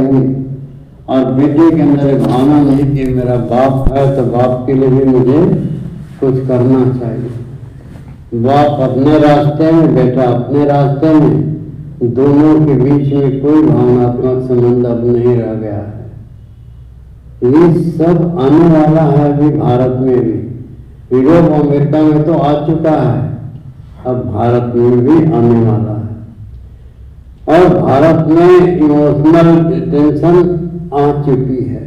जाएगी। और बेटे के अंदर एक भावना नहीं कि मेरा बाप है तो बाप के लिए भी मुझे कुछ करना चाहिए। बाप अपने रास्ते में, बेटा अपने रास्ते में, दोनों के बीच में कोई भावनात्मक संबंध अब नहीं रह गया है। ये सब आने वाला है अभी भारत में भी। यूरोप अमेरिका में तो आ चुका है, अब भारत में भी आने वाला है। और भारत में इमोशनल टेंशन आ चुकी है।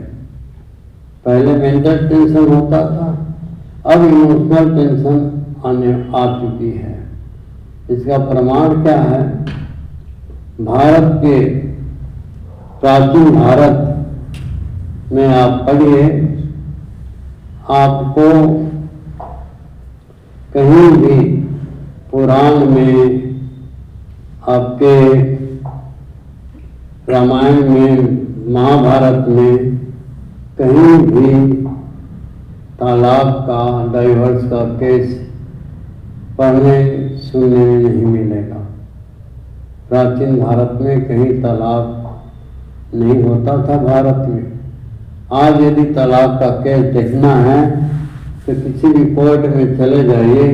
पहले मेंटल टेंशन होता था, अब इमोशनल टेंशन आ चुकी है। इसका प्रमाण क्या है? भारत के प्राचीन भारत में आप पढ़िए, आपको कहीं भी पुराण में, आपके रामायण में, महाभारत में कहीं भी तालाब का, डाइवर्स का केस पढ़ने सुनने में नहीं मिलेगा। प्राचीन भारत में कहीं तालाब नहीं होता था भारत में। आज यदि तालाब का केस देखना है तो किसी भी कोर्ट में चले जाइए,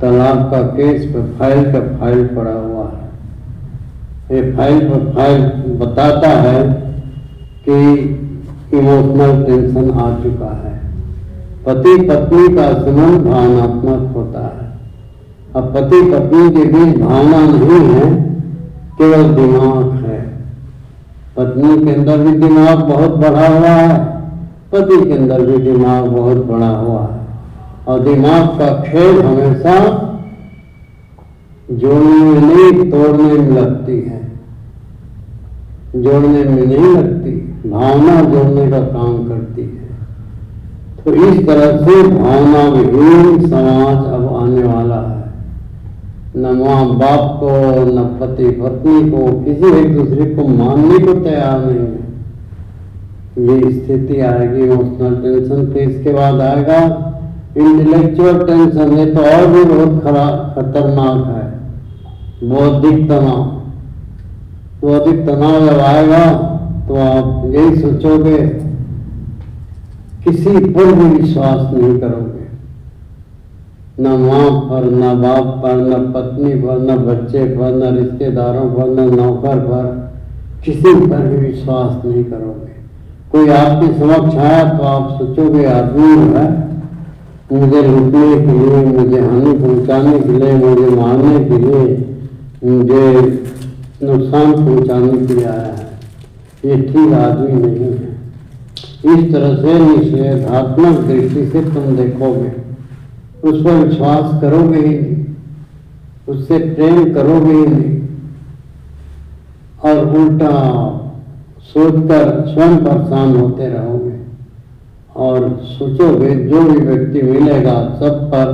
तालाब का केस पे फाइल का फाइल पड़ा हुआ है। ये फाइल पर फाइल बताता है कि इमोशनल टेंशन आ चुका है। पति पत्नी का संबंध भावनात्मक होता है। अब पति पत्नी के बीच भावना नहीं है, केवल दिमाग है। पत्नी के अंदर भी दिमाग बहुत बड़ा हुआ है, पति के अंदर भी दिमाग बहुत बड़ा हुआ है। और दिमाग का खेल हमेशा जोड़ने में नहीं, तोड़ने में लगती है। जोड़ने में नहीं लगती, भावना जोड़ने का काम करती है। तो इस तरह से भावना विहीन समाज अब आने वाला है। न माँ बाप को, न पति पत्नी को, किसी एक दूसरे को मानने को तैयार नहीं है। ये स्थिति आएगी इमोशनल टेंशन। तो इसके बाद आएगा इंटेलेक्चुअल टेंशन। ये तो और भी बहुत खतरनाक है, बौद्धिक तनाव। बौद्धिक तनाव जब आएगा तो आप यही सोचोगे, किसी पर भी विश्वास नहीं करोगे, न माँ पर, न बाप पर, न पत्नी पर, न बच्चे पर, न रिश्तेदारों पर, न नौकर पर, किसी पर भी विश्वास नहीं करोगे। कोई आपके समक्ष आया तो आप सोचोगे आदमी है मुझे लूटने के लिए, मुझे हानि पहुंचाने के लिए, मुझे मारने के लिए, मुझे नुकसान पहुंचाने के लिए आया है। ये ठीक आदमी नहीं है। इस तरह से निषेधात्मक दृष्टि से तुम देखोगे, उस पर विश्वास करोगे ही नहीं, उससे प्रेम करोगे ही नहीं, और उल्टा सोचकर स्वयं परेशान होते रहोगे। और सोचोगे जो भी व्यक्ति मिलेगा सब पर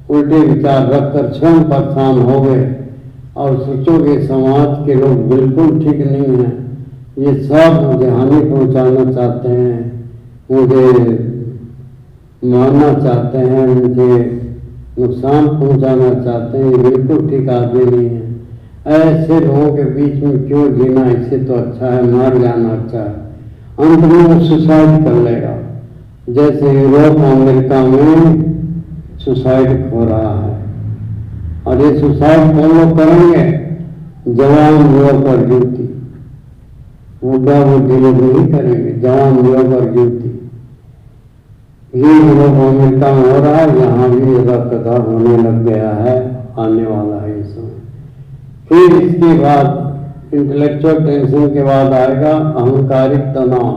उल्टे विचार रखकर स्वयं परेशान हो गए। और सोचोगे समाज के लोग बिल्कुल ठीक नहीं हैं, ये सब मुझे हानि पहुंचाना चाहते हैं, मुझे मारना चाहते हैं, मुझे नुकसान पहुंचाना चाहते हैं, ये बिल्कुल ठीक आदमी नहीं है। ऐसे लोगों के बीच में क्यों जीना, इससे तो अच्छा है मर जाना अच्छा है। अंत में वो सुसाइड कर लेगा। जैसे यूरोप अमेरिका में सुसाइड हो रहा है। और ये सुसाइड कौन लोग करेंगे? जवान युवक और युवती। बूढ़ा बुढ़ी लोग नहीं करेंगे, जवान युवक और युवती। ये यूरोप अमेरिका में हो रहा है, यहाँ भी रक्तदान होने लग गया है, आने वाला है ये समय। फिर इसके बाद इंटेलेक्चुअल टेंशन के बाद आएगा अहंकारिक तनाव,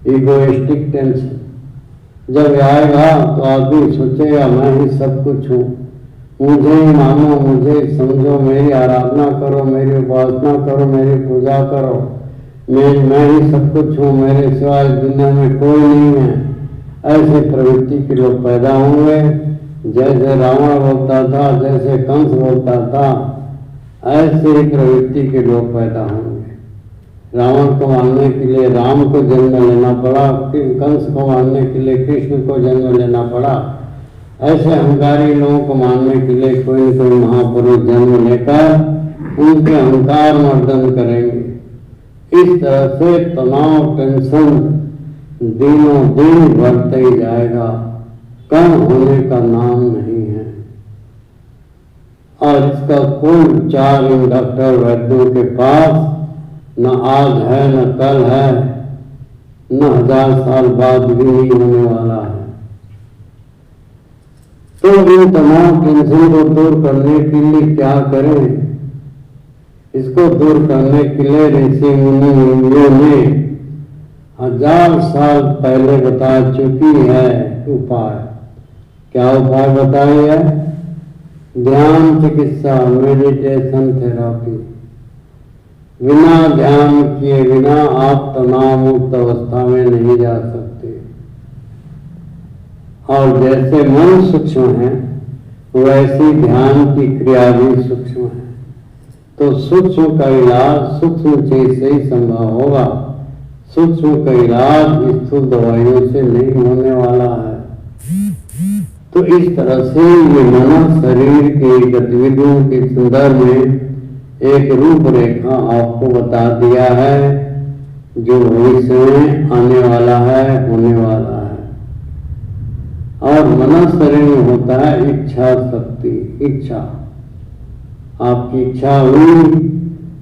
इगोइस्टिक टेंशन। जब आएगा तो आदमी सोचेगा मैं ही सब कुछ हूँ, मुझे ही मानो, मुझे समझो, मेरी आराधना करो, मेरी उपासना करो, मेरी पूजा करो, मैं ही सब कुछ हूँ, मेरे सिवाय दुनिया में कोई नहीं है। ऐसे प्रवृत्ति के लोग पैदा होंगे। जैसे रावण बोलता था, जैसे कंस बोलता था, ऐसे ही प्रवृत्ति के लोग पैदा होंगे। रावण को मारने के लिए राम को जन्म लेना पड़ा, कंस को मारने के लिए कृष्ण को जन्म लेना पड़ा। ऐसे अहंकारी लोगों को मारने के लिए कोई न कोई महापुरुष जन्म लेकर उनके अहंकार मर्दन करेंगे। इस तरह से तनाव टेंशन दिनों दिन बढ़ते ही जाएगा, कम होने का नाम नहीं है। और इसका कोई उपचार इन डॉक्टर वैद्यों के पास न आज है, न कल है, न 1000 साल बाद भी नहीं होने वाला है। तो इन तमाम टेंशन को दूर करने के लिए क्या करें? इसको दूर करने के लिए ऋषि मुनियों ने 1000 साल पहले बता चुकी है उपाय। क्या उपाय बताए है? ध्यान चिकित्सा, मेडिटेशन थेरापी। बिना ध्यान किए बिना आप तनाव मुक्त अवस्था में नहीं जा सकते। और जैसे मन सूक्ष्म है वैसी ध्यान की क्रिया भी सूक्ष्म है। तो सूक्ष्म का इलाज सूक्ष्म चीज से ही संभव होगा। सूक्ष्म का इलाज स्थूल दवाइयों से नहीं होने वाला है। तो इस तरह से ये मन शरीर की गतिविधियों के संदर्भ में एक रूपरेखा आपको बता दिया है, जो भविष्य में आने वाला है, होने वाला है। और मन शरीर में होता है इच्छा शक्ति। इच्छा, आपकी इच्छा हुई,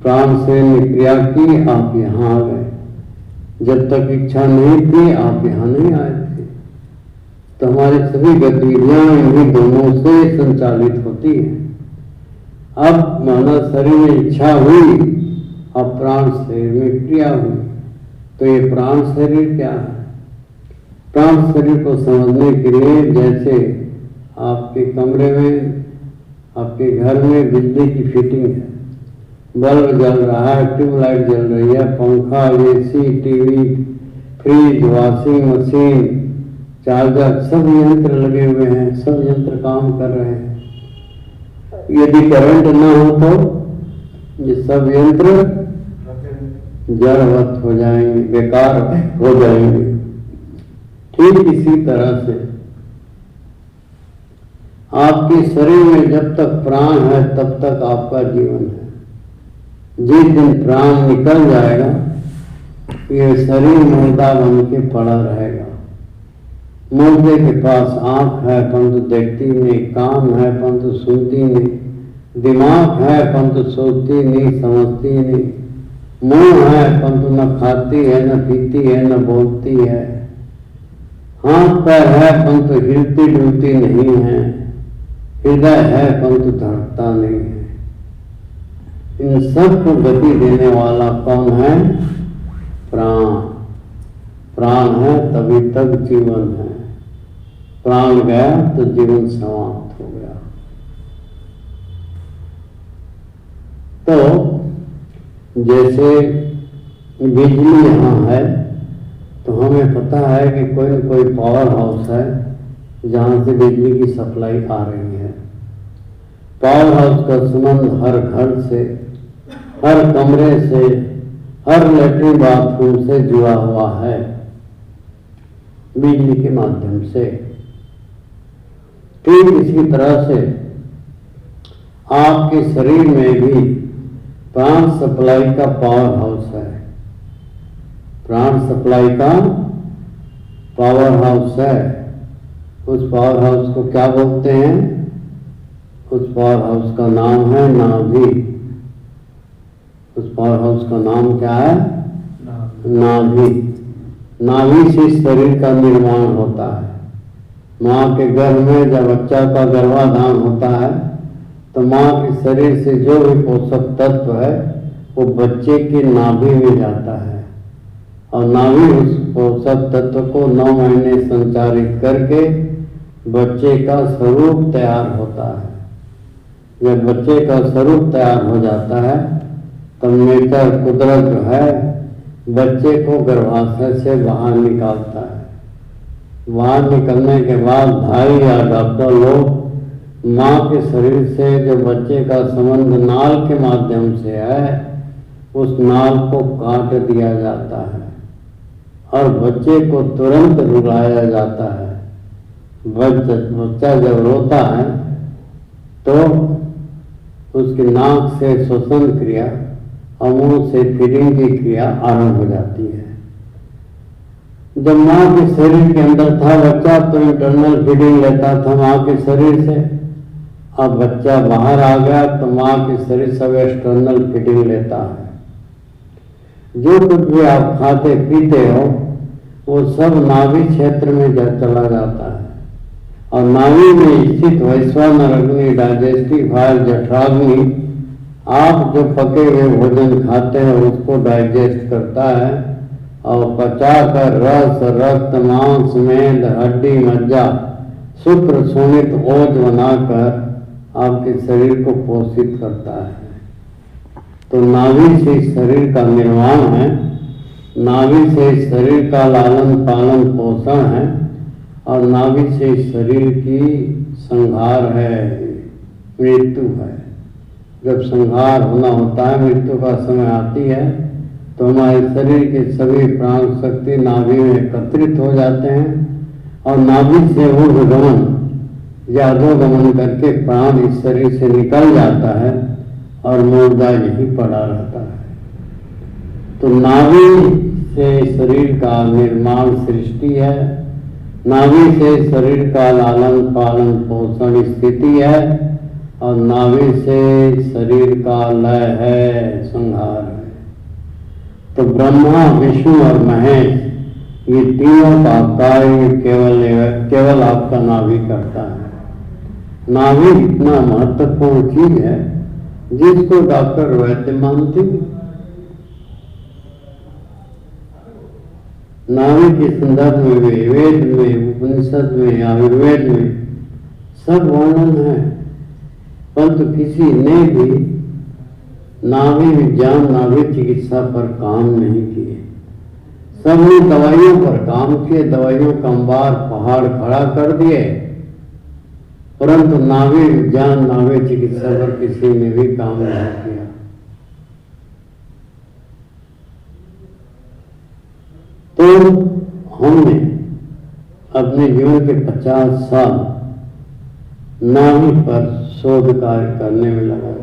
प्राण से ने क्रिया की, आप यहाँ आ गए। जब तक इच्छा नहीं थी आप यहाँ नहीं आए थे। तो हमारी सभी गतिविधियां इन्हीं दोनों से संचालित होती हैं। अब मानव शरीर में इच्छा हुई, अब प्राण शरीर में क्रिया हुई। तो ये प्राण शरीर क्या है? प्राण शरीर को समझने के लिए जैसे आपके कमरे में, आपके घर में बिजली की फिटिंग है, बल्ब जल रहा है, ट्यूबलाइट जल रही है, पंखा, AC, TV, fridge, washing machine, charger, सब यंत्र लगे हुए हैं, सब यंत्र काम कर रहे हैं। यदि करंट ना हो तो ये सब यंत्र जड़वत हो जाएंगे, बेकार हो जाएंगे। ठीक इसी तरह से आपके शरीर में जब तक प्राण है तब तक आपका जीवन है। जिस दिन प्राण निकल जाएगा ये शरीर मुर्दा बन के पड़ा रहेगा। मुर्दे के पास आंख है परंतु देखती नहीं, कान है परंतु सुनती नहीं, दिमाग है परंतु सोचती नहीं, समझती नहीं, मुंह है परंतु न खाती है, न पीती है, न बोलती है, हाथ पैर है परंतु हिलती डुलती नहीं है, हृदय है परंतु धड़कता नहीं है। इन सब को गति देने वाला कौन है? प्राण। प्राण है तभी तक जीवन है। प्राण गया तो जीवन समाप्त हो गया। तो जैसे बिजली यहाँ है तो हमें पता है कि कोई न कोई पावर हाउस है जहाँ से बिजली की सप्लाई आ रही है। पावर हाउस का संबंध हर घर से, हर कमरे से, हर लैट्रिन बाथरूम से जुड़ा हुआ है बिजली के माध्यम से। ठीक इसी तरह से आपके शरीर में भी प्राण सप्लाई का पावर हाउस है। प्राण सप्लाई का पावर हाउस है। उस पावर हाउस को क्या बोलते हैं? उस पावर हाउस का नाम है नाभि। उस पावर हाउस का नाम क्या है? नाभि। नाभि से शरीर का निर्माण होता है। माँ के गर्भ में जब बच्चा का गर्भाधान होता है तो माँ के शरीर से जो भी पोषक तत्व है वो बच्चे के नाभि में जाता है और नाभि उस पोषक तत्व को 9 महीने संचारित करके बच्चे का स्वरूप तैयार होता है। जब बच्चे का स्वरूप तैयार हो जाता है तब नेचर, कुदरत जो है बच्चे को गर्भाशय से बाहर निकालता है। बाहर निकलने के बाद भाई या डॉक्टर लोग माँ के शरीर से जो बच्चे का संबंध नाल के माध्यम से है उस नाल को काट दिया जाता है और बच्चे को तुरंत रुलाया जाता है। बच्चा जब रोता है तो उसकी नाक से श्वसन क्रिया और मुंह से फीडिंग की क्रिया आरंभ हो जाती है। जब माँ के शरीर के अंदर था बच्चा तो इंटरनल फीडिंग लेता था माँ के शरीर से। अब बच्चा बाहर आ गया तो माँ के शरीर से एक्सटर्नल फीडिंग लेता है। जो कुछ भी आप खाते पीते हो वो सब नाभि क्षेत्र में चला जाता है और नाभि में स्थित वैश्वानर अग्नि, डाइजेस्टिव फायर, जठराग्नि आप जो पके हुए भोजन खाते हैं उसको डाइजेस्ट करता है और पचाकर रस, रक्त, मांस, मेद, हड्डी, मज्जा, शुक्र शोणित ओज बनाकर आपके शरीर को पोषित करता है। तो नाभि से शरीर का निर्माण है, नाभि से शरीर का लालन पालन पोषण है और नाभि से शरीर की संहार है, मृत्यु है। जब संहार होना होता है, मृत्यु का समय आती है तो हमारे शरीर के सभी प्राण शक्ति नाभि में एकत्रित हो जाते हैं और नाभि से ऊर्ध्वगमन या अधोगमन करके प्राण इस शरीर से निकल जाता है और मुर्दा यही पड़ा रहता है। तो नाभि से शरीर का निर्माण सृष्टि है, नाभि से शरीर का लालन पालन पोषण स्थिति है और नाभि से शरीर का लय है, संहार है। तो ब्रह्मा, विष्णु और महेश ये तीनों का कार्य केवल आपका नाभि करता है। नाभि इतना महत्वपूर्ण चीज है जिसको डॉक्टर वैद्य मानते हैं। नाभि के संदर्भ में वेद में, उपनिषद में, आयुर्वेद में सब वर्णन है, परंतु किसी ने भी नाभि विज्ञान, नाभि चिकित्सा पर काम नहीं किए। सबने दवाइयों पर काम किए, दवाइयों का अंबार पहाड़ खड़ा कर दिए, परंतु नाभि विज्ञान, नाभि चिकित्सा पर किसी ने भी काम नहीं किया। तो हमने अपने जीवन के 50 साल नाभि पर शोध कार्य करने में लगाए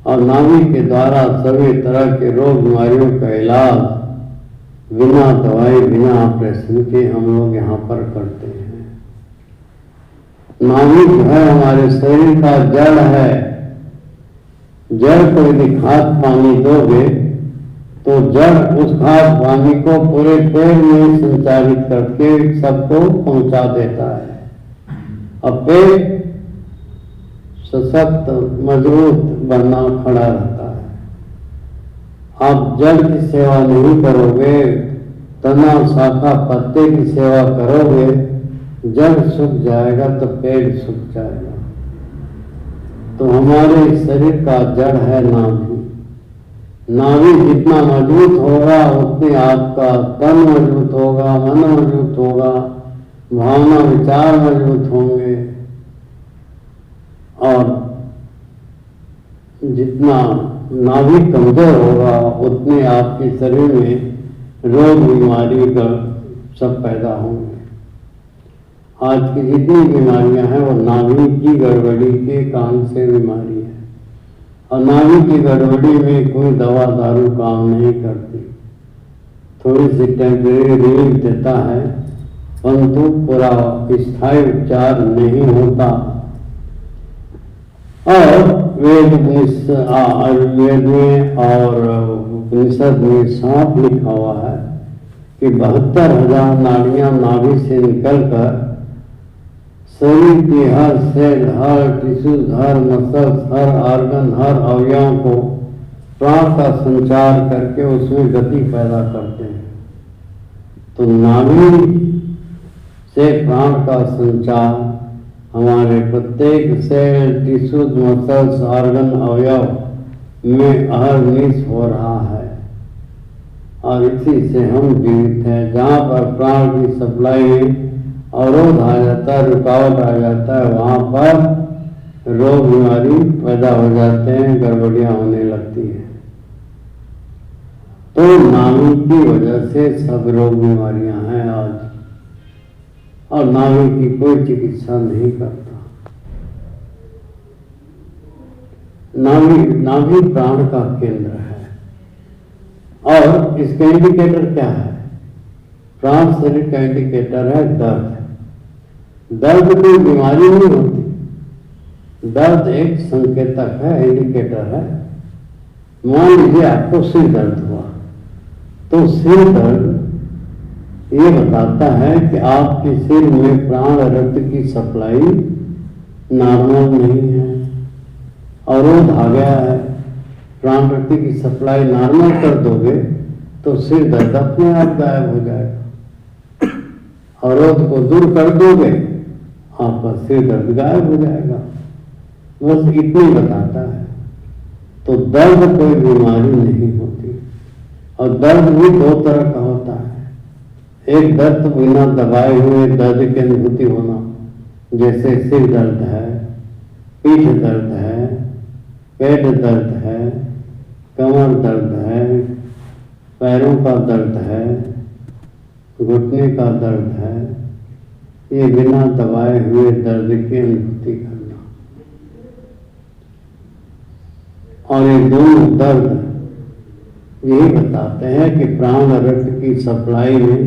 और नाभि के द्वारा सभी तरह के रोग बीमारियों का इलाज बिना दवाई, बिना ऑपरेशन के हम लोग यहाँ पर करते हैं। नाभि जो है हमारे शरीर का जड़ है। जड़ को यदि खाद पानी दोगे तो जड़ उस खाद पानी को पूरे पेड़ में संचारित करके सबको पहुंचा देता है और पेड़ सशक्त मजबूत बनना खड़ा रहता है। आप जड़ की सेवा नहीं करोगे, तना शाखा पत्ते की सेवा करोगे, जड़ सूख जाएगा तो पेड़ सूख जाएगा। तो हमारे शरीर का जड़ है नाभि। नाभि जितना मजबूत होगा उतने आपका तन मजबूत होगा, मन मजबूत होगा, भावना विचार मजबूत होंगे और जितना नाभि कमजोर होगा उतने आपके शरीर में रोग बीमारी का सब पैदा होंगे। आज की जितनी बीमारियां हैं वो नाभि की गड़बड़ी के कारण से बीमारी है और नाभि की गड़बड़ी में कोई दवा दारू काम नहीं करती। थोड़ी सी टेम्परेरी रिलीफ देता है परंतु पूरा स्थायी उपचार नहीं होता। और आयुर्वेद में और उपनिषद में साफ लिखा हुआ है कि 72,000 नाड़ियां नाभि से निकलकर शरीर की हर सेल, हर टिश्यूज, हर मसल्स, हर ऑर्गन, हर अवयवों को प्राण का संचार करके उसमें गति पैदा करते हैं। तो नाभि से प्राण का संचार हमारे प्रत्येक सेल, टिश्यूज, मसल्स, ऑर्गन, अवयव में अहर्निश हो रहा है और इसी से हम जीवित हैं। जहाँ पर प्राण की सप्लाई में अवरोध आ जाता है, रुकावट आ जाता है, वहाँ पर रोग बीमारी पैदा हो जाते हैं, गड़बड़ियाँ होने लगती हैं। तो नाभि की वजह से सब रोग बीमारियां हैं आज और नाभि की कोई चिकित्सा नहीं करता। नाभि प्राण का केंद्र है। और इसका इंडिकेटर क्या है? प्राण शरीर का इंडिकेटर है दर्द। दर्द कोई बीमारी नहीं होती, दर्द एक संकेतक है, इंडिकेटर है। मान लीजिए आपको सिर दर्द हुआ, तो सिर दर्द ये बताता है कि आपके सिर में प्राण रक्त की सप्लाई नॉर्मल नहीं है, अवरोध आ गया है। प्राण रक्त की सप्लाई नॉर्मल कर दोगे तो सिर दर्द अपने आप गायब हो जाएगा। अवरोध को दूर कर दोगे आपका सिर दर्द गायब हो जाएगा। बस इतनी बताता है। तो दर्द कोई बीमारी नहीं होती, और दर्द भी दो तरह का होता है। एक दर्द बिना दबाए हुए दर्द की अनुभूति होना, जैसे सिर दर्द है, पीठ दर्द है, पेट दर्द है, कमर दर्द है, पैरों का दर्द है, घुटने का दर्द है। ये बिना दबाए हुए दर्द की अनुभूति करना। और ये दोनों दर्द यही बताते हैं कि प्राण रक्त की सप्लाई में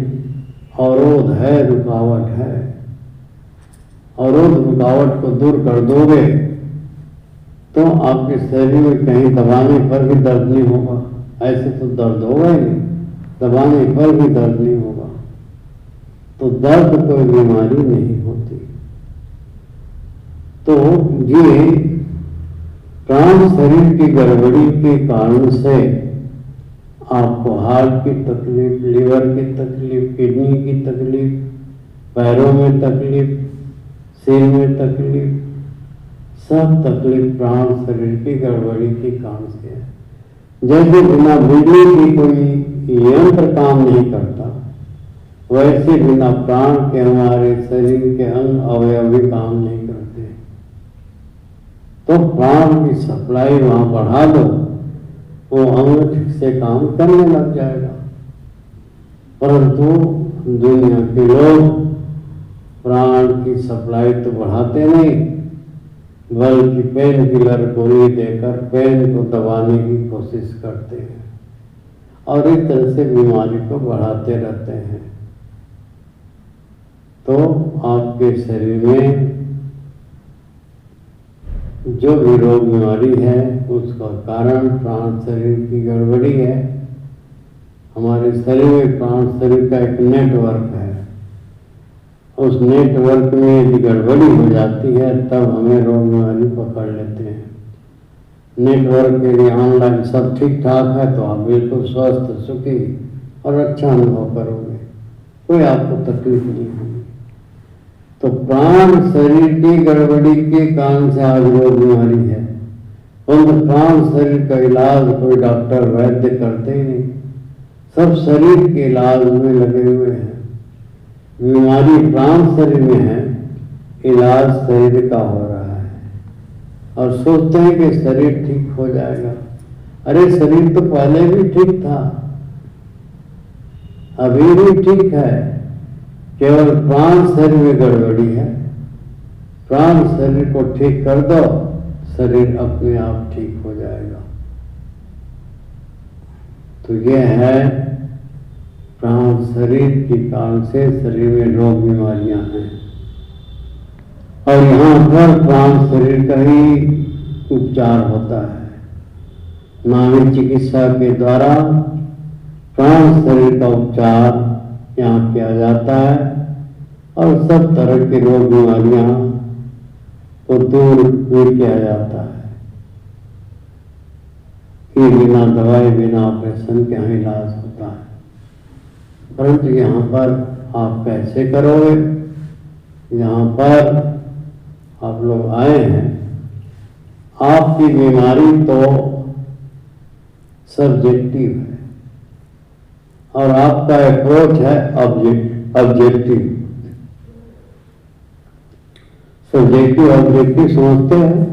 अवरोध है, रुकावट है। अवरोध रुकावट को दूर कर दोगे तो आपके शरीर में कहीं दबाने पर भी दर्द नहीं होगा। ऐसे तो दर्द होगा ही नहीं, दबाने पर भी दर्द नहीं होगा। तो दर्द कोई बीमारी नहीं होती। तो ये प्राण शरीर की गड़बड़ी के कारण से आपको हार्ट की तकलीफ, लीवर की तकलीफ, किडनी की तकलीफ, पैरों में तकलीफ, सिर में तकलीफ, सब तकलीफ प्राण शरीर की गड़बड़ी के कारण से है। जैसे बिना बिजली की कोई यंत्र काम नहीं करता, वैसे बिना प्राण के हमारे शरीर के अंग अवयव भी काम नहीं करते। तो प्राण की सप्लाई वहां बढ़ा दो, वो अंग ठीक से काम करने लग जाएगा। परंतु दुनिया के लोग प्राण की सप्लाई तो बढ़ाते नहीं, बल्कि पेन किलर गोली देकर पेन को दबाने की कोशिश करते हैं, और इस तरह से बीमारी को बढ़ाते रहते हैं। तो आपके शरीर में जो भी रोग बीमारी है उसका कारण प्राण शरीर की गड़बड़ी है। हमारे शरीर में प्राण शरीर का एक नेटवर्क है, उस नेटवर्क में यदि गड़बड़ी हो जाती है तब हमें रोग बीमारी पकड़ लेते हैं। नेटवर्क के लिए ऑनलाइन सब ठीक ठाक है तो आप बिल्कुल स्वस्थ, सुखी और अच्छा अनुभव करोगे, कोई आपको तकलीफ नहीं होगी। तो प्राण शरीर की गड़बड़ी के कारण से आज रोग बीमारी है। उन प्राण शरीर का इलाज कोई डॉक्टर वैद्य करते ही नहीं, सब शरीर के इलाज में लगे हुए हैं। बीमारी प्राण शरीर में है, इलाज शरीर का हो रहा है, और सोचते हैं कि शरीर ठीक हो जाएगा। अरे शरीर तो पहले भी ठीक था, अभी भी ठीक है, केवल प्राण शरीर में गड़बड़ी है। प्राण शरीर को ठीक कर दो, शरीर अपने आप ठीक हो जाएगा। तो यह है प्राण शरीर के कारण से शरीर में रोग बीमारियां हैं, और यहाँ पर प्राण शरीर का ही उपचार होता है। नामी चिकित्सा के द्वारा प्राण शरीर का उपचार यहाँ किया जाता है, और सब तरह की रोग बीमारियां को दूर भी किया जाता है। कि बिना दवाई, बिना ऑपरेशन के यहाँ इलाज होता है। परंतु यहाँ पर आप कैसे करोगे? यहाँ पर आप लोग आए हैं, आपकी बीमारी तो सब्जेक्टिव है, और आपका अप्रोच है ऑब्जेक्टिव। सब्जेक्टिव ऑब्जेक्टिव समझते हैं?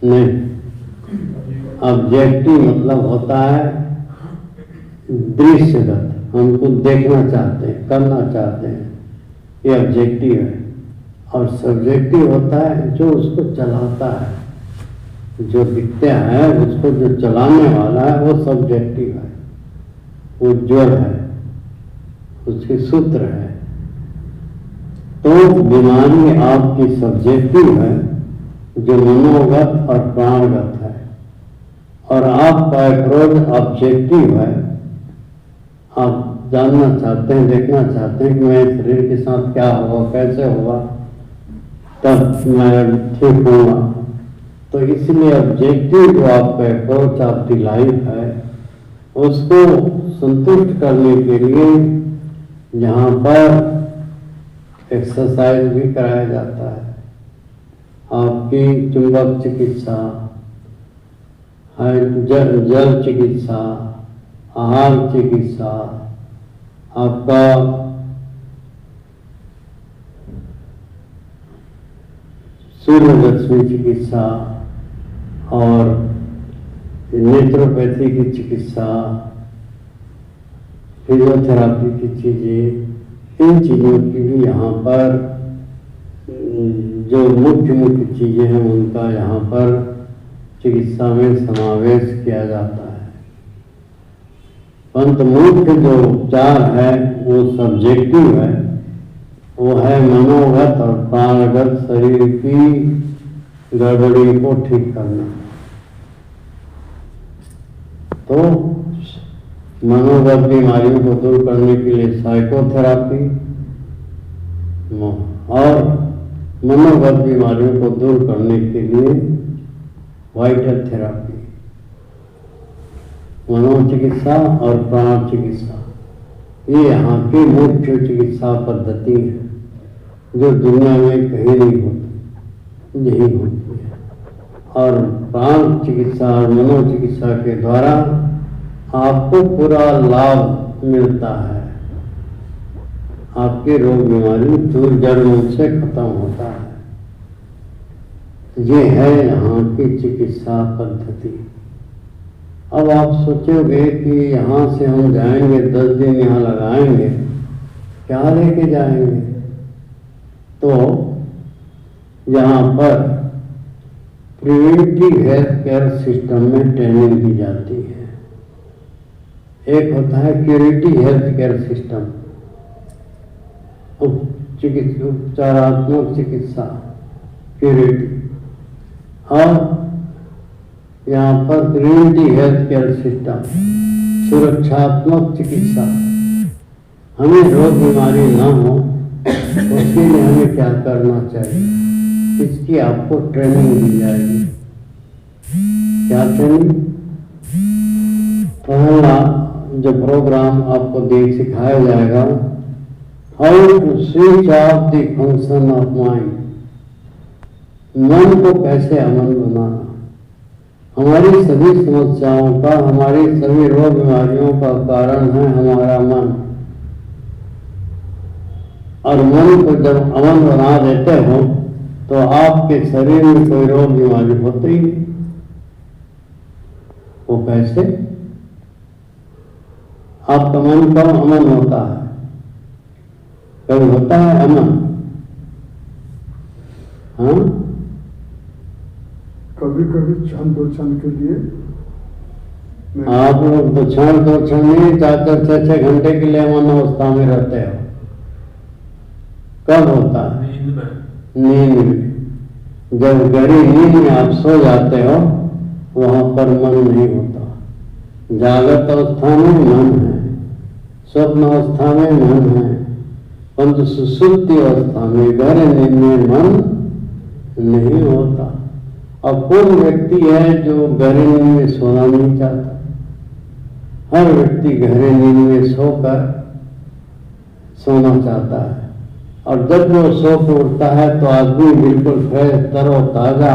नहीं। ऑब्जेक्टिव मतलब होता है दृश्यगत, हम कुछ देखना चाहते हैं, करना चाहते हैं, ये ऑब्जेक्टिव है। और सब्जेक्टिव होता है जो उसको चलाता है, जो दिखता है उसको जो चलाने वाला है वो सब्जेक्टिव है, वो जड़ है, उसके सूत्र है। तो बीमारी आपकी सब्जेक्टिव है जो मनोगत और प्राणगत है, और आपका अप्रोच ऑब्जेक्टिव है। आप जानना चाहते हैं, देखना चाहते हैं कि मैं शरीर के साथ क्या होगा, कैसे होगा, तब मैं ठीक होगा। तो इसलिए ऑब्जेक्टिव जो आपका अप्रोच आपकी लाइफ है उसको संतुष्ट करने के लिए यहाँ पर एक्सरसाइज भी कराया जाता है। आपकी चुंबक चिकित्सा है, जल चिकित्सा, आहार चिकित्सा, आपका सूर्य रश्मि चिकित्सा और नेत्रोपैथी की चिकित्सा, फिजियोथेरापी की चीज़ें, इन चीज़ों की भी यहाँ पर जो मुख्य चीज़ें हैं उनका यहाँ पर चिकित्सा में समावेश किया जाता है। परंतु मुख्य जो उपचार है वो सब्जेक्टिव है, वो है मनोगत और प्राणगत शरीर की गड़बड़ी को ठीक करना। तो मनोगत बीमारियों को दूर करने के लिए साइकोथेरापी और मनोगत बीमारियों को दूर करने के लिए वाइटल थेरापी, मनोचिकित्सा और प्राण चिकित्सा, ये यहाँ की मुख्य चिकित्सा पद्धति है जो दुनिया में कहीं नहीं होती, यही होती है। और प्राण चिकित्सा और मनोचिकित्सा के द्वारा आपको पूरा लाभ मिलता है, आपके रोग बीमारी दूर जड़ों से खत्म होता है। ये है यहाँ की चिकित्सा पद्धति। अब आप सोचोगे कि यहाँ से हम जाएंगे, 10 दिन यहाँ लगाएंगे, क्या लेके जाएंगे? तो यहाँ पर प्रिवेंटिव हेल्थ केयर सिस्टम में ट्रेनिंग दी जाती है। एक होता है क्यूरेटिव हेल्थ केयर सिस्टम, उपचारात्मक चिकित्सा क्यूरेटिव, और यहाँ पर प्रिवेंटिव हेल्थ केयर सिस्टम सुरक्षात्मक चिकित्सा। हमें रोग बीमारी ना हो उसके लिए हमें क्या करना चाहिए, इसकी आपको ट्रेनिंग दी जाएगी। क्या ट्रेनिंग? पहला जो प्रोग्राम आपको सिखाया जाएगा, how to switch off the function of mind, मन को कैसे अमन बनाना। हमारी सभी समस्याओं का, हमारी सभी रोग बीमारियों का कारण है हमारा मन, और मन को जब अमन बना देते हो तो आपके शरीर में कोई रोग बीमारी होती ही नहीं। वो कैसे? आपका मन कब अमन होता है? कभी होता है अमन? हाँ, कभी कभी क्षण 2 क्षण के लिए। आप लोग तो क्षण 2 क्षण नहीं, 4-4, 6-6 घंटे के लिए अमन अवस्था में रहते हो। कब होता है? नींद में। जब गहरी नींद में आप सो जाते हो वहां पर मन नहीं होता। जागृत अवस्था में मन है, स्वप्न अवस्था में मन है, परंतु सुषुप्ति अवस्था में, गहरे नींद में मन नहीं होता। अब कौन व्यक्ति है जो गहरे नींद में सोना नहीं चाहता? हर व्यक्ति गहरे नींद में सोकर सोना चाहता है, और जब वो सो के उठता है तो आदमी बिल्कुल फ्रेश, तरोताजा,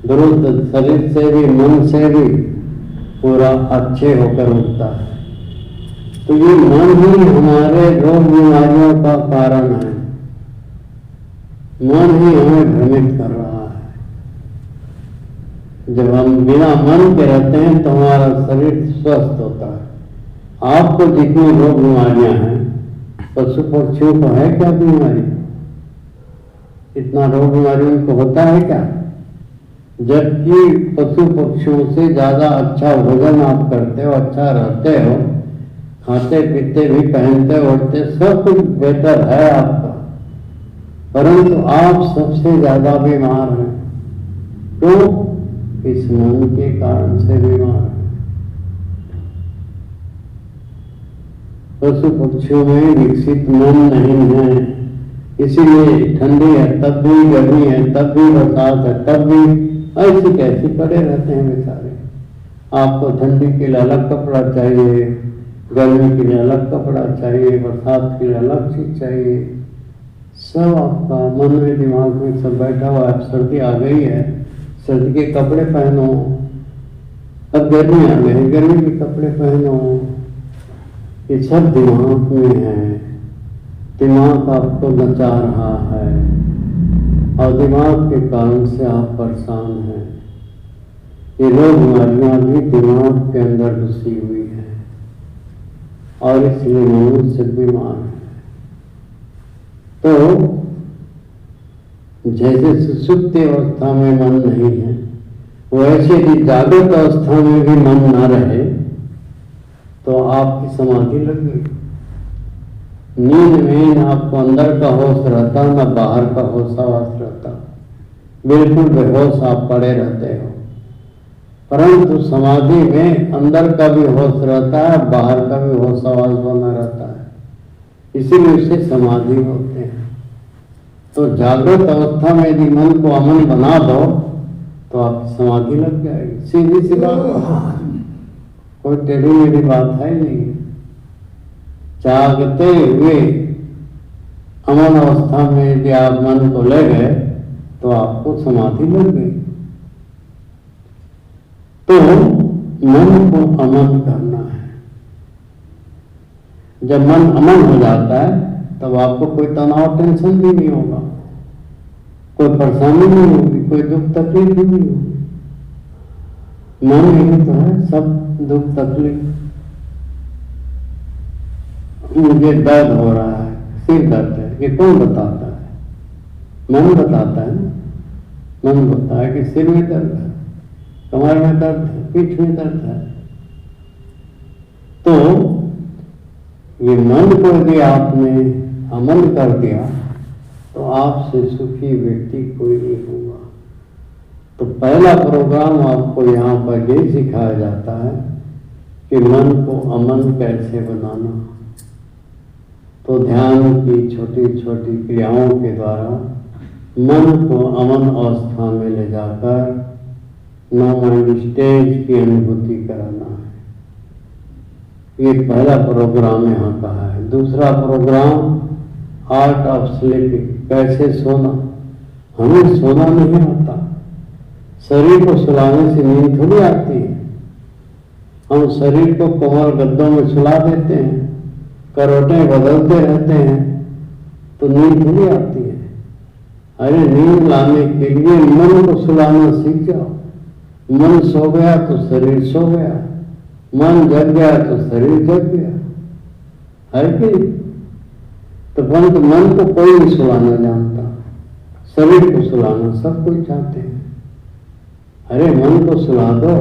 दुरुस्त शरीर से भी मन से भी पूरा अच्छे होकर उठता है। तो ये मन ही हमारे रोग बीमारियों का कारण है, मन ही हमें भ्रमित कर रहा है। जब हम बिना मन के रहते हैं तो हमारा शरीर स्वस्थ होता है। आपको जितनी रोग बीमारियां हैं, पशु पक्षियों को है क्या बीमारी? इतना रोग बीमारी उनको होता है क्या? जबकि पशु पक्षियों से ज्यादा अच्छा भोजन आप करते हो, अच्छा रहते हो, खाते पीते भी, पहनते ओढ़ते, सब कुछ बेहतर है आपका, परंतु आप सबसे ज्यादा बीमार हैं। क्यों? इस मन के कारण से बीमार है। पशु पक्षियों में विकसित मन नहीं है, इसीलिए ठंडी है तब भी, गर्मी है तब भी, बरसात है तब भी ऐसी कैसी पड़े रहते हैं बेचारे। आपको ठंडी के लिए अलग कपड़ा चाहिए, गर्मी के लिए अलग कपड़ा चाहिए, बरसात के लिए अलग चीज चाहिए। सब आपका मन में, दिमाग में सब बैठा हुआ है। सर्दी आ गई है, सर्दी के कपड़े पहनो, अब गर्मी आ गई, गर्मी के कपड़े पहनो। ये सब दिमाग में है, दिमाग आपको नचा रहा है और दिमाग के कारण से आप परेशान हैं। ये रोग बीमारियां भी दिमाग के अंदर घुसी हुई है और इसलिए मनुष्य बीमार है। तो जैसे सुषुप्ति अवस्था में मन नहीं है, वैसे ही जागृत अवस्था में भी मन न रहे तो आपकी समाधि लग गई। नींद में न आपको अंदर का होश रहता, न बाहर का होशावास रहता, बिल्कुल बेहोश आप पड़े रहते हो। परंतु समाधि में अंदर का भी होश रहता है, बाहर का भी होशावास बना रहता है, इसीलिए उसे समाधि बोलते हैं। तो जागृत अवस्था में यदि मन को अमन बना दो तो आपकी समाधि लग जाएगी। सीधी सी बात, कोई टेढ़ी मेढ़ी बात है नहीं। जागते हुए अमन अवस्था में यदि आप मन को ले गए तो आपको समाधि लग गई। तो मन को अमन करना है। जब मन अमन हो जाता है तब आपको कोई तनाव, टेंशन भी नहीं होगा, कोई परेशानी नहीं होगी, कोई दुख तकलीफ भी नहीं होगी। मन यही तो है, सब दुख तकलीफ। मुझे दर्द हो रहा है, सिर दर्द है, ये कौन बताता है? मन बताता है ना। मन बताता है कि सिर में दर्द है, कमर में दर्द है, पीठ में दर्द है। तो ये मन को यदि आपने अमन कर दिया तो आपसे सुखी व्यक्ति कोई नहीं होगा। तो पहला प्रोग्राम आपको यहाँ पर यही सिखाया जाता है कि मन को अमन कैसे बनाना। तो ध्यान की छोटी छोटी क्रियाओं के द्वारा मन को अमन अवस्था में ले जाकर नो माइंड स्टेज की अनुभूति कराना है। ये पहला प्रोग्राम यहाँ का है। दूसरा प्रोग्राम आर्ट ऑफ स्लीपिंग, कैसे सोना। हमें सोना नहीं आता, शरीर को सुलाने से नींद थोड़ी आती है। हम शरीर को कोमल गद्दों में सुला देते हैं, करवटें बदलते रहते हैं, तो नींद थोड़ी आती है। अरे नींद लाने के लिए मन को सुलाना सीख जाओ। मन सो गया तो शरीर सो गया, मन जग गया तो शरीर जग गया, है कि? तो परंतु मन को कोई नहीं सुलाना जानता, शरीर को सुलाना सब कोई चाहते हैं। अरे मन को सुला दो,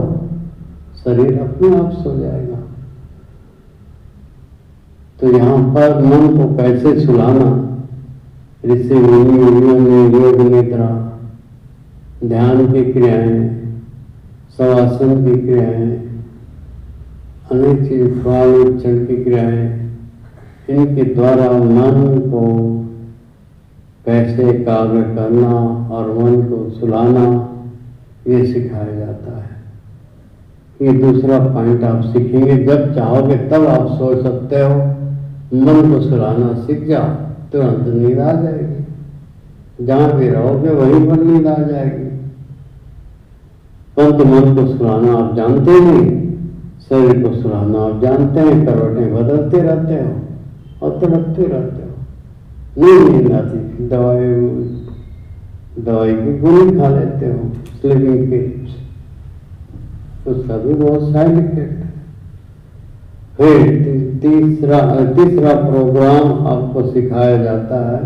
शरीर अपने आप सो जाएगा। तो यहाँ पर मन को कैसे सुलाना, ऋषि मुनियों ने योग निद्रा, ध्यान की क्रियाएं, शवासन की क्रियाएं, अनेक चीज, प्राणायाम की क्रियाएं, इनके द्वारा मन को कैसे एकाग्र करना और मन को सुलाना ये सिखाया जाता है। ये दूसरा पॉइंट आप सीखेंगे। जब चाहोगे तब आप सोच सकते हो। मन को सुलाना सीख जाओ, तुरंत नींद आ जाएगी। जहां भी रहोगे वहीं पर नींद आ जाएगी। परंतु मन को सुलाना आप जानते नहीं, शरीर को सुलाना आप जानते हैं, करवटें बदलते रहते हो और तड़पते रहते हो, नींद आती। दवाई की गोली खा लेते हो स्लीपिंग के, उसका भी बहुत साइड इफेक्ट है। फिर तीसरा प्रोग्राम आपको सिखाया जाता है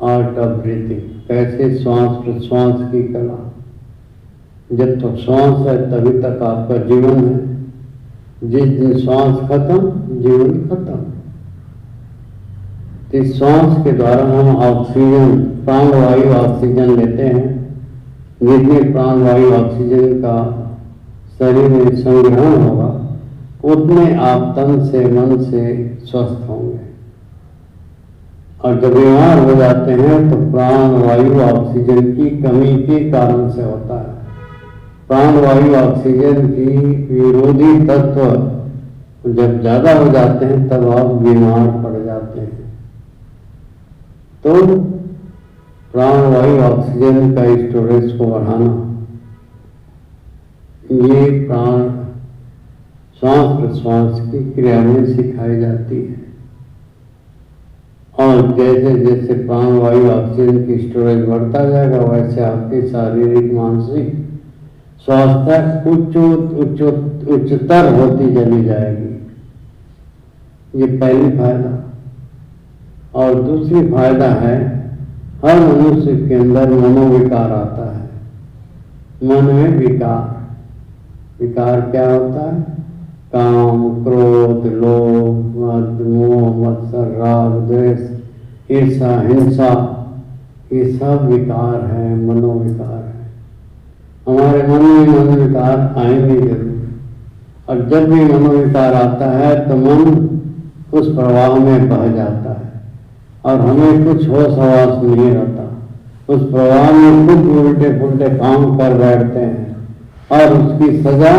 आर्ट ऑफ ब्रीथिंग, कैसे श्वास प्रश्वास की कला। जब तक श्वास है तभी तक आपका जीवन है, जिस दिन श्वास खत्म जीवन खत्म। इस श्वास के द्वारा हम ऑक्सीजन, प्राणवायु ऑक्सीजन लेते हैं। जितने प्राणवायु ऑक्सीजन का शरीर में संग्रहण होगा उतने आप तन से मन से स्वस्थ होंगे। और जब बीमार हो जाते हैं तो प्राणवायु ऑक्सीजन की कमी के कारण से होता है। प्राणवायु ऑक्सीजन की विरोधी तत्व जब ज्यादा हो जाते हैं तब आप बीमार पड़ जाते हैं। तो प्राणवायु ऑक्सीजन का स्टोरेज को बढ़ाना, ये प्राण श्वास प्रश्वास की क्रिया में सिखाई जाती है। और जैसे जैसे प्राणवायु ऑक्सीजन की स्टोरेज बढ़ता जाएगा वैसे आपकी शारीरिक मानसिक स्वास्थ्य उच्चतर होती चली जाएगी। ये पहली फायदा। और दूसरी फायदा है, हर मनुष्य के अंदर मनोविकार आता है। मन में विकार, विकार क्या होता है? काम, क्रोध, लोभ, मद, मोह, मत्सर, राग, द्वेष, ईर्ष्या, हिंसा, ये सब विकार है, मनोविकार है। हमारे मन में मनोविकार आएंगे जरूर। और जब भी मनोविकार आता है तो मन उस प्रवाह में बह जाता है और हमें कुछ होश हवास नहीं रहता। उस प्रवाह में खुद उल्टे पुल्टे काम कर बैठते हैं और उसकी सजा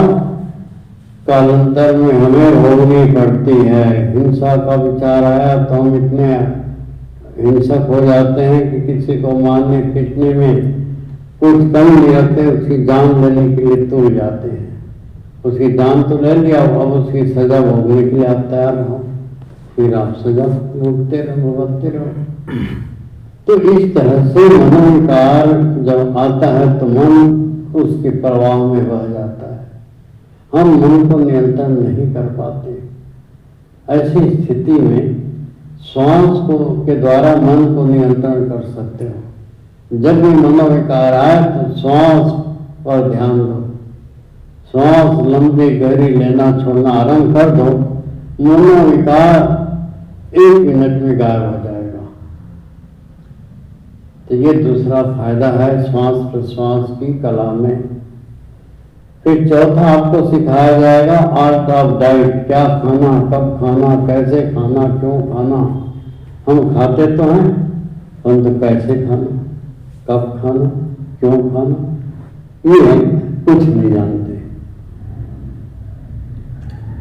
कालांतर में हमें भोगनी पड़ती है। हिंसा का विचार आया तो हम इतने हिंसक हो जाते हैं कि किसी को मारने पीटने में कुछ कम नहीं रखते, उसकी जान लेने के लिए तुल जाते हैं। उसकी जान तो ले लिया, अब उसकी सजा भोगने के लिए आप तैयार हो, फिर आप सजा भोगते रहो, भुगतते रहो। तो इस तरह से मनोविकार जब आता है तो मन उसके प्रवाह में बह जाता है। हम मन को नियंत्रण नहीं कर पाते। ऐसी स्थिति में श्वास को के द्वारा मन को नियंत्रण कर सकते हो। जब भी मनोविकार आए तो श्वास पर ध्यान दो। श्वास लंबी गहरी लेना छोड़ना आरंभ कर दो, मनोविकार 1 मिनट में गायब हो जाएगा। तो ये दूसरा फायदा है श्वास प्रश्वास की कला में। फिर चौथा आपको सिखाया जाएगा आर्ट ऑफ डाइट, क्या खाना, कब खाना, कैसे खाना, क्यों खाना। हम खाते तो हैं परंतु कैसे खाना, कब खाना, क्यों खाना, ये हम कुछ नहीं जानते।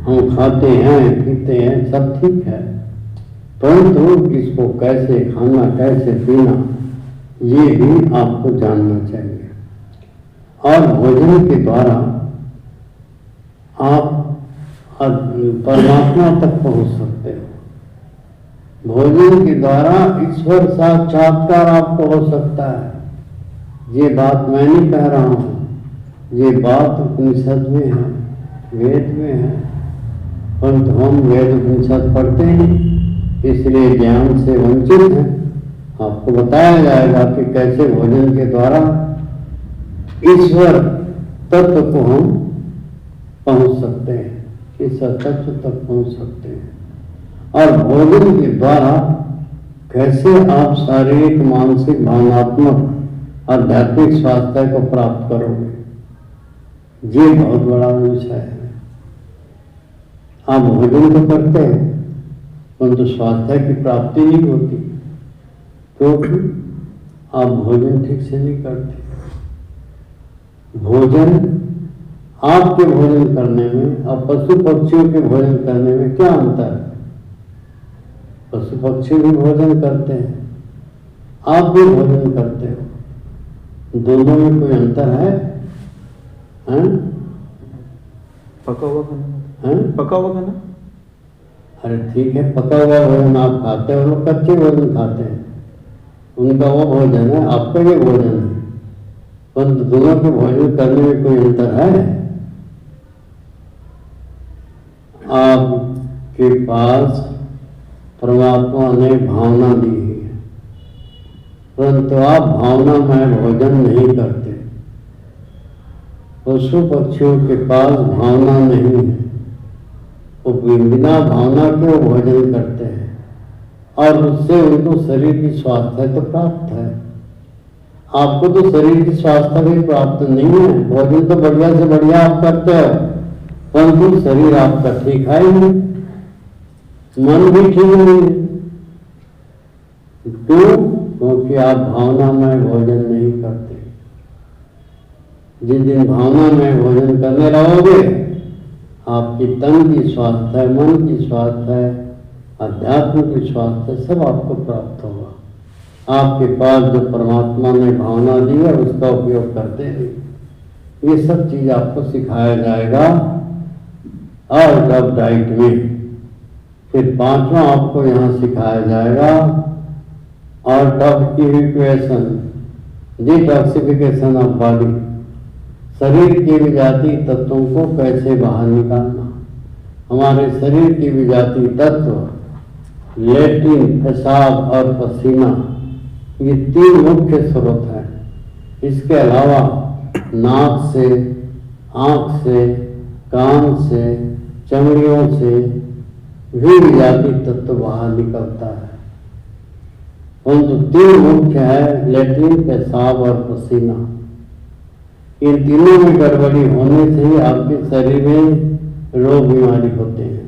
हम खाते हैं पीते हैं सब ठीक है, परंतु इसको कैसे खाना कैसे पीना ये भी आपको जानना चाहिए। और भोजन के द्वारा आप परमात्मा तक पहुंच सकते हो। भोजन के द्वारा ईश्वर साक्षात्कार आपको हो सकता है। ये बात मैं नहीं कह रहा हूँ, ये बात उपनिषद में है, वेद में है, परंतु हम वेद उपनिषद पढ़ते नहीं इसलिए ज्ञान से वंचित हैं। आपको बताया जाएगा कि कैसे भोजन के द्वारा ईश्वर तत्व को हम पहुंच सकते हैं, ईश्वर तत्व तक पहुंच सकते हैं। और भोजन के द्वारा कैसे आप शारीरिक मानसिक भावनात्मक आध्यात्मिक स्वास्थ्य को प्राप्त करोगे, ये बहुत बड़ा विषय है। आप भोजन तो करते हैं परंतु स्वास्थ्य की प्राप्ति नहीं होती क्योंकि आप भोजन ठीक से नहीं करते। भोजन आपके भोजन करने में और पशु पक्षियों के भोजन करने में क्या अंतर है? पशु पक्षी भी भोजन करते हैं, आप भी भोजन करते हो, दोनों में कोई अंतर है? पका हुआ खाना हैं? पका हुआ खाना। अरे ठीक है, पका हुआ भोजन आप खाते हो, लोग कच्चे भोजन खाते हैं, उनका वो भोजन है, आपका भी भोजन है, परंतु दोनों के भोजन करने में कोई अंतर है? आपके पास परमात्मा ने भावना दी है, परंतु आप भावनामय भोजन नहीं करते। पशु पक्षियों के पास भावना नहीं है, वो बिना भावना के वो भोजन करते हैं और उससे उनको शरीर की स्वास्थ्य तो प्राप्त है। आपको तो शरीर की स्वास्थ्य भी प्राप्त नहीं है। भोजन तो बढ़िया से बढ़िया आप करते हो, परंतु शरीर आपका ठीक है ही नहीं, मन भी ठीक नहीं है। क्यों? क्योंकि आप भावनामय भोजन नहीं करते। जिस दिन भावनामय भोजन करने लगोगे, आपकी तन की स्वास्थ्य, मन की स्वास्थ्य, अध्यात्म की स्वास्थ्य सब आपको प्राप्त होगा। आपके पास जो परमात्मा ने भावना दी है उसका उपयोग करते हैं। ये सब चीज आपको सिखाया जाएगा आर्ट ऑफ डाइट में। फिर पांचवा आपको यहाँ सिखाया जाएगा art of evacuation, detoxification of body. शरीर के विजातीय तत्वों को कैसे बाहर निकालना। हमारे शरीर के विजातीय तत्व लेट्रिन, पेशाब और पसीना, ये तीन मुख्य स्रोत हैं। इसके अलावा नाक से, आंख से, कान से, चमड़ियों से भी विजातीय तत्व बाहर निकलता है। परंतु तीन मुख्य है, लेट्रिन, पेशाब और पसीना। इन तीनों में गड़बड़ी होने से ही आपके शरीर में रोग बीमारी होते हैं।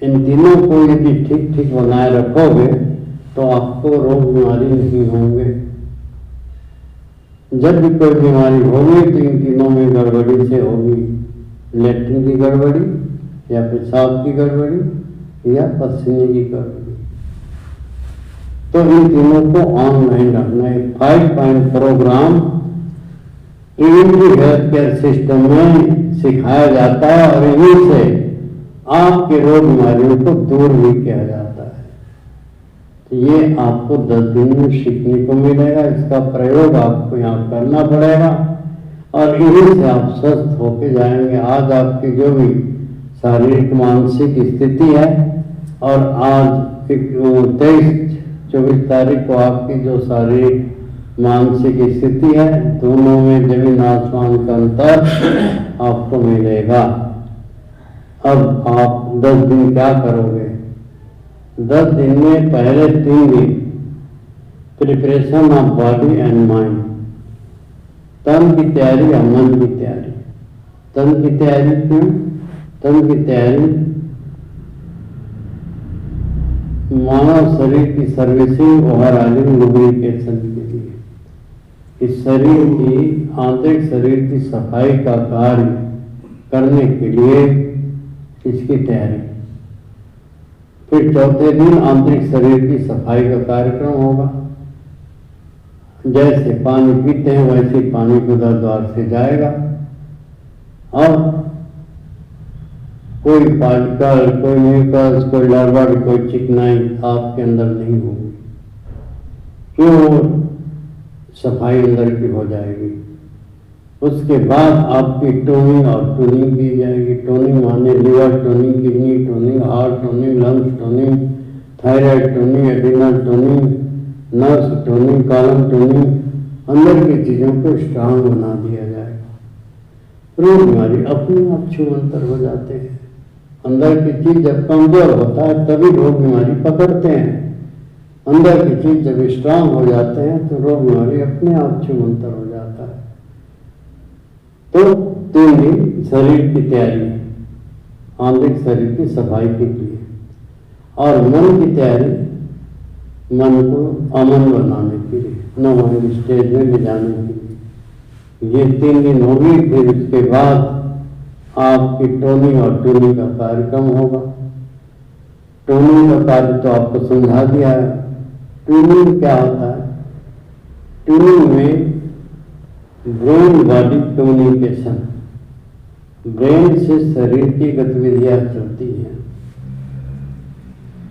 इन तीनों को यदि ठीक ठीक बनाए रखोगे तो आपको रोग बीमारी नहीं होंगे। जब भी कोई बीमारी होगी तो इन तीनों में गड़बड़ी से होगी। लेट्रिन की गड़बड़ी या पेशाब की गड़बड़ी या पसीने की गड़बड़ी। तो इन तीनों को ऑनलाइन रखना है। 5 point program preventive health care system में सिखाया जाता है और इन्हीं से आपके रोग बीमारियों को दूर भी किया जाता है। तो ये आपको 10 दिन में सीखने को मिलेगा। इसका प्रयोग आपको यहाँ करना पड़ेगा और इन्हीं से आप स्वस्थ होके जाएंगे। आज आपकी जो भी शारीरिक मानसिक स्थिति है और आज 23-24 तारीख को आपकी जो शारीरिक मानसिक स्थिति है, दोनों में जमीन आसमान का अंतर आपको मिलेगा। अब आप 10 दिन क्या करोगे? 10 दिन में पहले 3 दिन preparation of body and mind, तन की तैयारी और मन की तैयारी। तन की तैयारी क्यों? तन की तैयारी मानव शरीर की सर्विसिंग, ओवरऑलिंग, लुब्रिकेशन के लिए। इस शरीर की, आंतरिक शरीर की सफाई का कार्य करने के लिए इसकी तैयारी। फिर चौथे दिन आंतरिक शरीर की सफाई का कार्यक्रम होगा। जैसे पानी पीते हैं वैसे पानी गुदा द्वार से जाएगा और कोई पार्टिकल, कोई म्यूकस, कोई लार्वा, कोई चिकनाई आपके अंदर नहीं होगी। क्यों? सफाई अंदर की हो जाएगी। उसके बाद आपकी टोनिंग और टूनिंग की जाएगी। टोनिंग माने liver toning, kidney toning, heart toning, lungs toning, thyroid toning, adrenal toning, nerve toning, column toning. अंदर की चीजों को स्ट्रांग बना दिया जाएगा। रोग बीमारी अपने आप छूमंतर हो जाते हैं। अंदर की चीज जब कमजोर होता है तभी रोग बीमारी पकड़ते हैं। अंदर की चीज जब स्ट्रांग हो जाते हैं तो रोग बीमारी अपने आप छूमंतर हो जाता है। तो 3 दिन शरीर की तैयारी, आंतरिक शरीर की सफाई के लिए, और मन की तैयारी, मन को अमन बनाने के लिए, नो माइंड स्टेज में ले जाने के लिए। ये 3 दिन होगी। फिर उसके बाद आपकी टोनिंग और ट्यूनिंग का कार्यक्रम होगा। टोनिंग का कार्य तो आपको समझा दिया है। ट्यूनिंग क्या होता है? ट्यूनिंग में ब्रेन बॉडी कम्युनिकेशन, ब्रेन से शरीर की गतिविधियां चलती हैं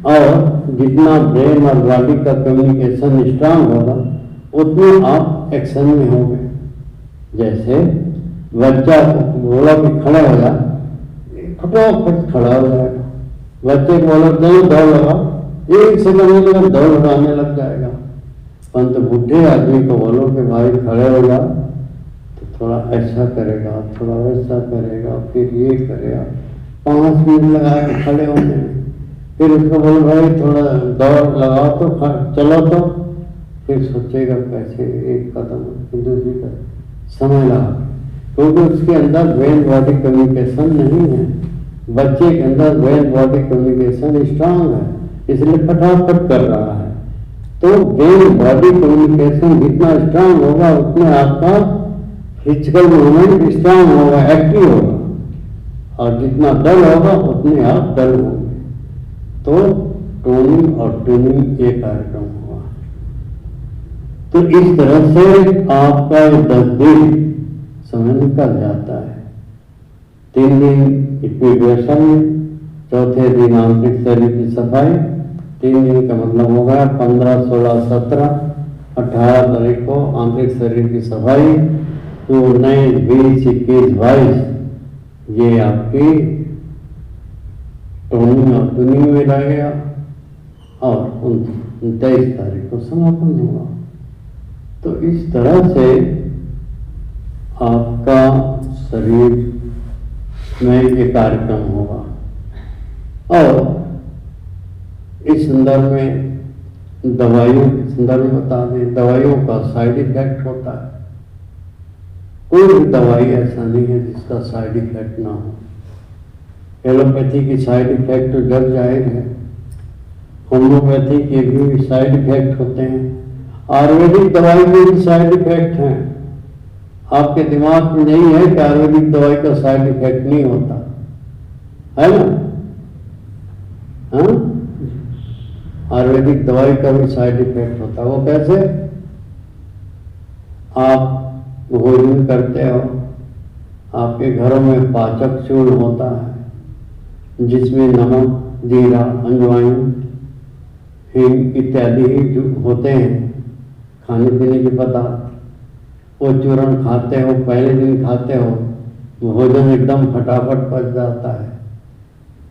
और जितना ब्रेन और बॉडी का कम्युनिकेशन स्ट्रांग होगा उतने आप एक्शन में होंगे। जैसे बच्चा बोला कि खड़ा हो जा, फटाफट खड़ा हो जाएगा। बच्चे को बोला दौड़ लगा, 1 सेकंड में दौड़ लगाने लग जाएगा। परंतु बूढ़े आदमी को बोलो कि भाई खड़े हो जा, तो थोड़ा ऐसा करेगा, थोड़ा वैसा करेगा, फिर ये करेगा, 5 मिनट लगाए खड़े होने में। फिर उसको बोलो भाई थोड़ा दौड़ लगाओ तो चलो, तो फिर सोचेगा कैसे एक कदम फिर दूसरी कदम, समय लगा, क्योंकि उसके अंदर ब्रेन बॉडी कम्युनिकेशन नहीं है। बच्चे के अंदर ब्रेन बॉडी कम्युनिकेशन स्ट्रांग है, इसलिए फटाफट कर रहा है। तो ब्रेन बॉडी कम्युनिकेशन जितना स्ट्रांग होगा उतने आपका फिजिकल मूवमेंट स्ट्रांग होगा, एक्टिव होगा, और जितना डल होगा उतने आप डल होंगे। तो टोनिंग और ट्यूनिंग ये कार्यक्रम हुआ। तो इस तरह से आपका 10 दिन समय निकल जाता है। 3 दिन इक्विवेशन में, चौथे दिन आंतरिक शरीर की सफाई। 3 दिन का मतलब हो गया 15, 16, 17, 18 तारीख को आंतरिक शरीर की सफाई। तो 19, 20, 21, 22 ये आपकी टोनिंग और ट्यूनिंग में रहेगा, और 29 तारीख को समापन होगा। तो इस तरह से आपका शरीर में ये कार्यक्रम होगा। और इस संदर्भ में दवाइयों के संदर्भ में बता दें, दवाइयों का साइड इफेक्ट होता है। कोई भी दवाई ऐसा नहीं है जिसका साइड इफेक्ट ना हो। एलोपैथी की साइड इफेक्ट तो जग जाहिर है, होम्योपैथी के भी साइड इफेक्ट होते हैं, आयुर्वेदिक दवाई के भी साइड इफेक्ट हैं। आपके दिमाग में नहीं है कि आयुर्वेदिक दवाई का साइड इफेक्ट नहीं होता है ना? हाँ, आयुर्वेदिक दवाई का भी साइड इफेक्ट होता है। वो कैसे? आप भोजन करते हो, आपके घरों में पाचक चूर्ण होता है जिसमें नमक, जीरा, अजवाइन, हिंग इत्यादि जो होते हैं खाने पीने के पदार्थ, वो चूर्ण खाते हो, पहले दिन खाते हो, भोजन एकदम फटाफट पच जाता है।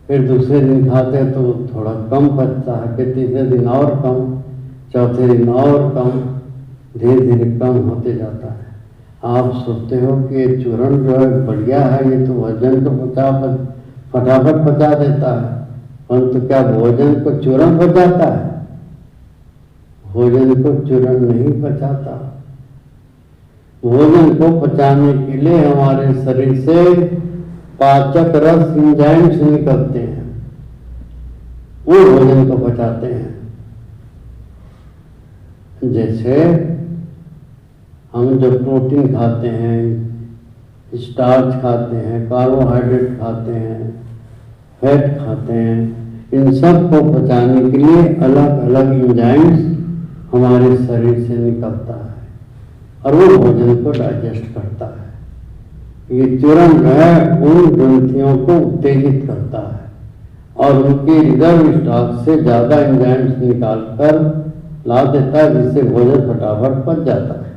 फिर दूसरे दिन खाते हैं तो थोड़ा कम पचता है, फिर तीसरे दिन और कम, चौथे दिन और कम, धीरे धीरे कम होते जाता है। आप सोचते हो कि ये चूर्ण जो है बढ़िया है, ये तो भोजन को फटाफट पचा देता है, परंतु क्या भोजन को चूर्ण पचाता है? भोजन को चूर्ण नहीं पचाता। भोजन को पचाने के लिए हमारे शरीर से पाचक रस एंजाइम्स निकलते हैं, वो भोजन को पचाते हैं। जैसे हम जो प्रोटीन खाते हैं, स्टार्च खाते हैं, कार्बोहाइड्रेट खाते हैं, फैट खाते हैं, इन सब को पचाने के लिए अलग अलग एंजाइम्स हमारे शरीर से निकलता है और वो भोजन को डाइजेस्ट करता है। ये चूर्ण जो है उन ग्रंथियों को उत्तेजित करता है और उनके रिजर्व स्टॉक से ज़्यादा एंजाइम्स निकाल कर ला देता है, जिससे भोजन फटाफट पच जाता है।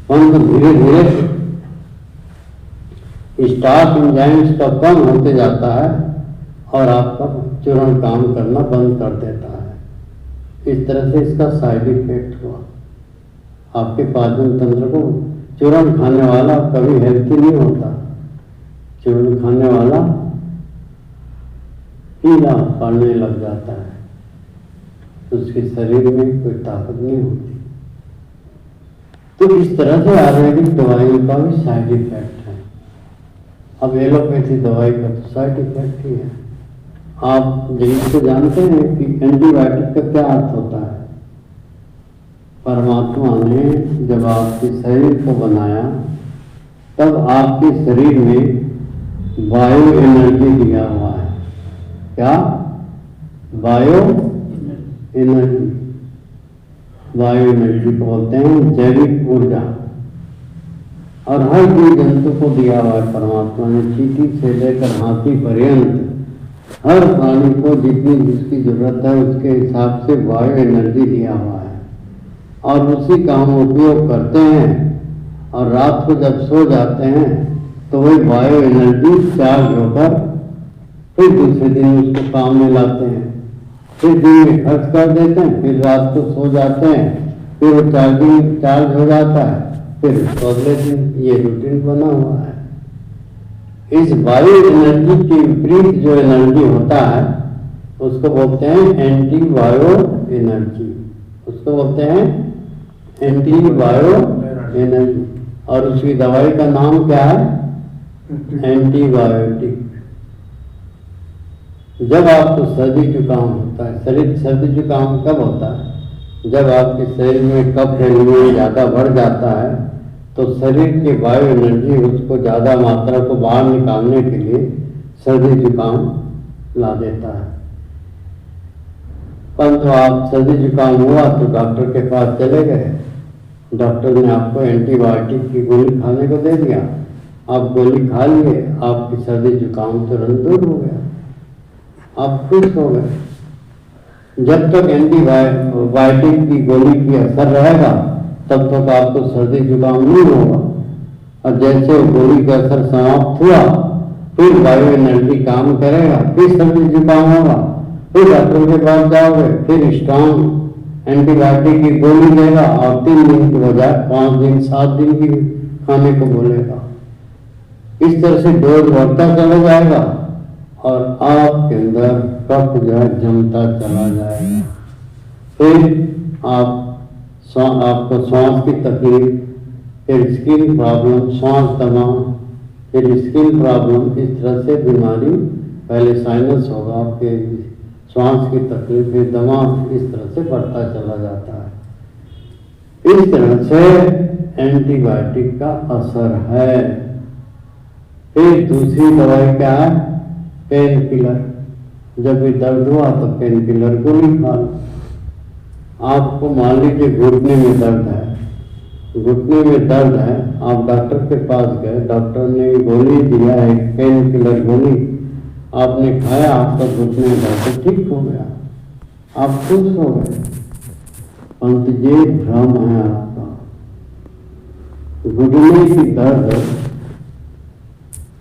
परंतु धीरे धीरे स्टॉक एंजाइम्स का कम होते जाता है और आपका चूर्ण काम करना बंद कर देता है। इस तरह से इसका साइड इफेक्ट हुआ। आपके पाचन तंत्र को चूर्ण खाने वाला कभी हेल्थी नहीं होता। चूर्ण खाने वाला पीला पड़ने लग जाता है, उसके शरीर में कोई ताकत नहीं होती। तो इस तरह से आयुर्वेदिक दवाइयों का भी साइड इफेक्ट है। अब एलोपैथी दवाई का तो साइड इफेक्ट ही है। आप जिसको जानते हैं कि एंटीबायोटिक का क्या अर्थ होता है? परमात्मा ने जब आपके शरीर को बनाया तब आपके शरीर में बायो एनर्जी दिया हुआ है। क्या? Bio energy. बायो एनर्जी को बोलते हैं जैविक ऊर्जा। और हर जीव जंतु को दिया हुआ है परमात्मा ने, चींटी से लेकर हाथी पर्यंत हर प्राणी को जितनी जिसकी जरूरत है उसके हिसाब से बायो एनर्जी दिया हुआ है और उसी का हम उपयोग करते हैं। और रात को जब सो जाते हैं तो वही बायो एनर्जी चार्ज होकर फिर दूसरे दिन उसको काम में लाते हैं, फिर दिन में खर्च कर देते हैं, फिर रात को सो जाते हैं फिर वो चार्ज हो जाता है, फिर उसको अगले दिन। ये रूटीन बना हुआ है। इस वायु एनर्जी के विपरीत जो एनर्जी होता है उसको बोलते हैं एंटी वायो एनर्जी। उसको बोलते हैं एंटी वायो एनर्जी। और उसकी दवाई का नाम क्या है? एंटीबायोटिक। जब आपको सर्दी जुकाम होता है, सर्दी जुकाम कब होता है? जब आपके शरीर में कफ एलिमेंट ज़्यादा बढ़ जाता है तो शरीर की वायु एनर्जी उसको ज़्यादा मात्रा को बाहर निकालने के लिए सर्दी जुकाम ला देता है। परंतु आप सर्दी जुकाम हुआ तो डॉक्टर के पास चले गए, डॉक्टर ने आपको एंटीबायोटिक की गोली खाने को दे दिया, आप गोली खा लिए, आपकी सर्दी जुकाम तुरंत दूर हो गया, आप खुश हो गए। जब तक एंटीबायोटिक की गोली की असर रहेगा तब तक आपको सर्दी जुकाम नहीं होगा। और जैसे गोली का असर समाप्त हुआ फिर वायु एनर्जी काम करेगा, फिर सर्दी जुकाम होगा, फिर डॉक्टर के पास जाओगे, फिर स्ट्रॉन्ग एंटीबायोटिक की गोली देगा और 3 दिन की बजाय 5 दिन 7 दिन की खाने को बोलेगा। इस तरह से डोज बढ़ता चला जाएगा और आपके अंदर कफ जो है जमता चला जाएगा। फिर आपको सांस की तकलीफ, फिर स्किन प्रॉब्लम, सांस दमा, फिर स्किन प्रॉब्लम, इस तरह से बीमारी, पहले साइनस होगा, आपके सांस की तकलीफ, फिर दमा, इस तरह से बढ़ता चला जाता है। इस तरह से एंटीबायोटिक का असर है। फिर दूसरी दवाई क्या है? Pain killer. जब भी दर्द हुआ तो पेन किलर गोली खा लो। आपको मान लीजिए घुटने में दर्द है, घुटने में दर्द है, आप डॉक्टर के पास गए, डॉक्टर ने गोली दिया, एक पेन किलर गोली, आपने खाया, आपका घुटने में दर्द ठीक हो गया, आप खुश हो गए। परंतु ये भ्रम है आपका। घुटने की दर्द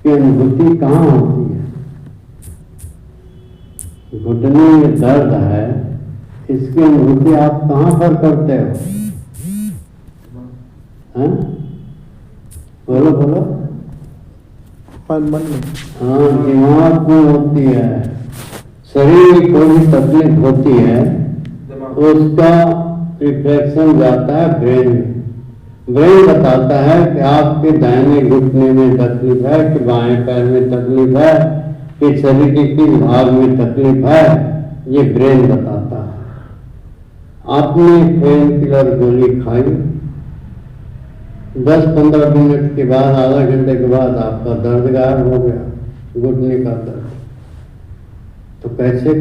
की अनुभूति कहाँ होती है? घुटने में दर्द है, इसकी अनुभूति आप कहाँ पर करते हो? हैं? बोलो बोलो। मन में। हाँ, दिमाग में होती है। शरीर में कोई भी तकलीफ होती है तो उसका रिफ्लेक्शन जाता है ब्रेन में। ब्रेन बताता है कि आपके दाहिने घुटने में तकलीफ है, कि बाएं पैर में तकलीफ है, कि शरीर के किस भाग में तकलीफ है, ये ब्रेन बताता है। आपने पेन किलर गोली खाई, 10-15 मिनट के बाद, आधा घंटे के बाद आपका दर्द गायब हो गया, घुटने का दर्द। तो कैसे?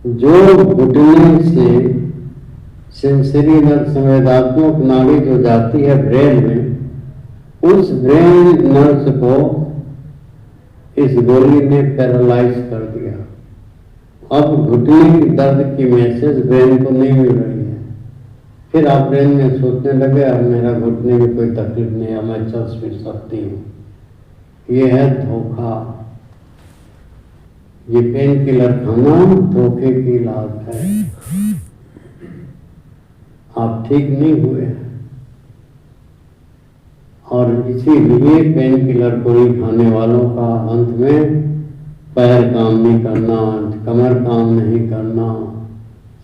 जो घुटने से सेंसरी नर्व, संवेदात्मक नाड़ी जो जाती है ब्रेन में, उस ब्रेन नर्व को इस गोली ने पैरालाइज कर दिया। अब घुटने की दर्द की मैसेज ब्रेन को नहीं मिल रही है। फिर आप ब्रेन में सोचने लगे, अब मेरा घुटने में कोई तकलीफ नहीं है, मैं चल फिर सकती हूँ। ये है धोखा। ये पेन किलर खाना धोखे की इलाज है। आप ठीक नहीं हुए और इसीलिए पेन किलर गोली खाने वालों का अंत में पैर काम नहीं करना, कमर काम नहीं करना,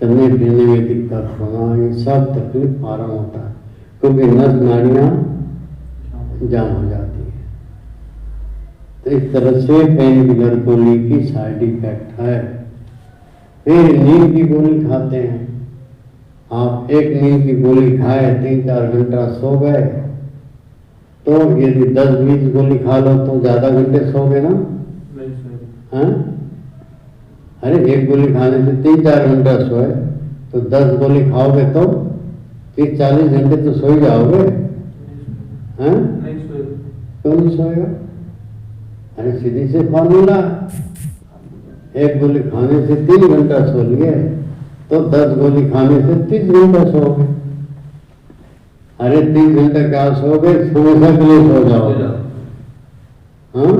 चलने फिरने में दिक्कत होना, ये सब तकलीफ आराम होता है, क्योंकि नस नाड़ियाँ जाम हो जाती है। तो इस तरह से पेन किलर गोली की साइड इफेक्ट है। फिर नींद की गोली खाते हैं। आप एक नींद की गोली खाए, 3-4 घंटा सो गए, तो यदि 10-20 गोली खा लो तो ज्यादा घंटे सोगे ना? हाँ? अरे एक गोली खाने से 3-4 घंटा सोए तो 10 गोली खाओगे तो 30-40 घंटे तो सो ही जाओगे। हाँ? क्यों नहीं सोएगा? अरे सीधी से फॉर्मूला, एक गोली खाने से 3 घंटा सो लिए तो 10 गोली खाने से 30 घंटा सोओगे। अरे 30 घंटे क्या सोओगे? हमेशा के लिए सो जाओगे। हाँ?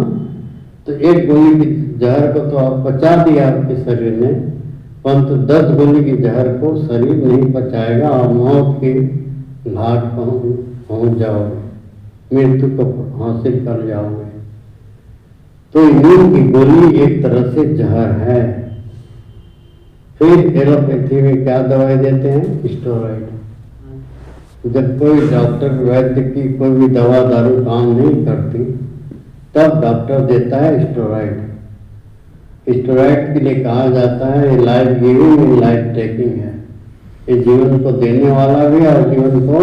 तो एक गोली की जहर को तो आप पचा दिया आपके शरीर ने, परंतु 10 गोली की जहर को शरीर नहीं पचाएगा और मौत के घाट पहुंच जाओगे, मृत्यु को हासिल कर जाओगे। तो नींद की गोली एक तरह से जहर है। फिर एलोपैथी में क्या दवाई देते हैं? स्टेरॉइड। जब कोई डॉक्टर वैद्य की कोई भी दवा दारू काम नहीं करती तब डॉक्टर देता है स्टेरॉइड। स्टेरॉइड के लिए कहा जाता है ये लाइफ गिविंग लाइफ टेकिंग है। ये जीवन को देने वाला भी है और जीवन को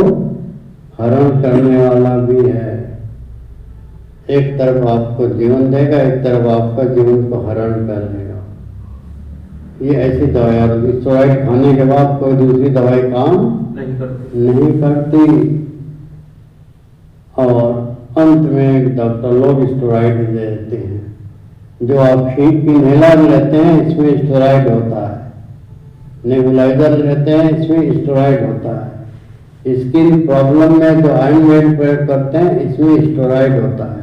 हरण करने वाला भी है। एक तरफ आपको जीवन देगा, एक तरफ आपका जीवन को हरण कर देगा। ये ऐसी दवाई होगी। स्टेरॉइड खाने के बाद कोई दूसरी दवाई काम नहीं करती और अंत में डॉक्टर लोग स्टेरॉइड दे देते हैं। जो आप शीट की नेला लेते हैं इसमें स्टेरॉइड होता है, नेबुलाइजर लेते हैं इसमें स्टेरॉइड होता है, स्किन प्रॉब्लम में जो ऑइंटमेंट प्रयोग करते हैं इसमें स्टेरॉइड होता है।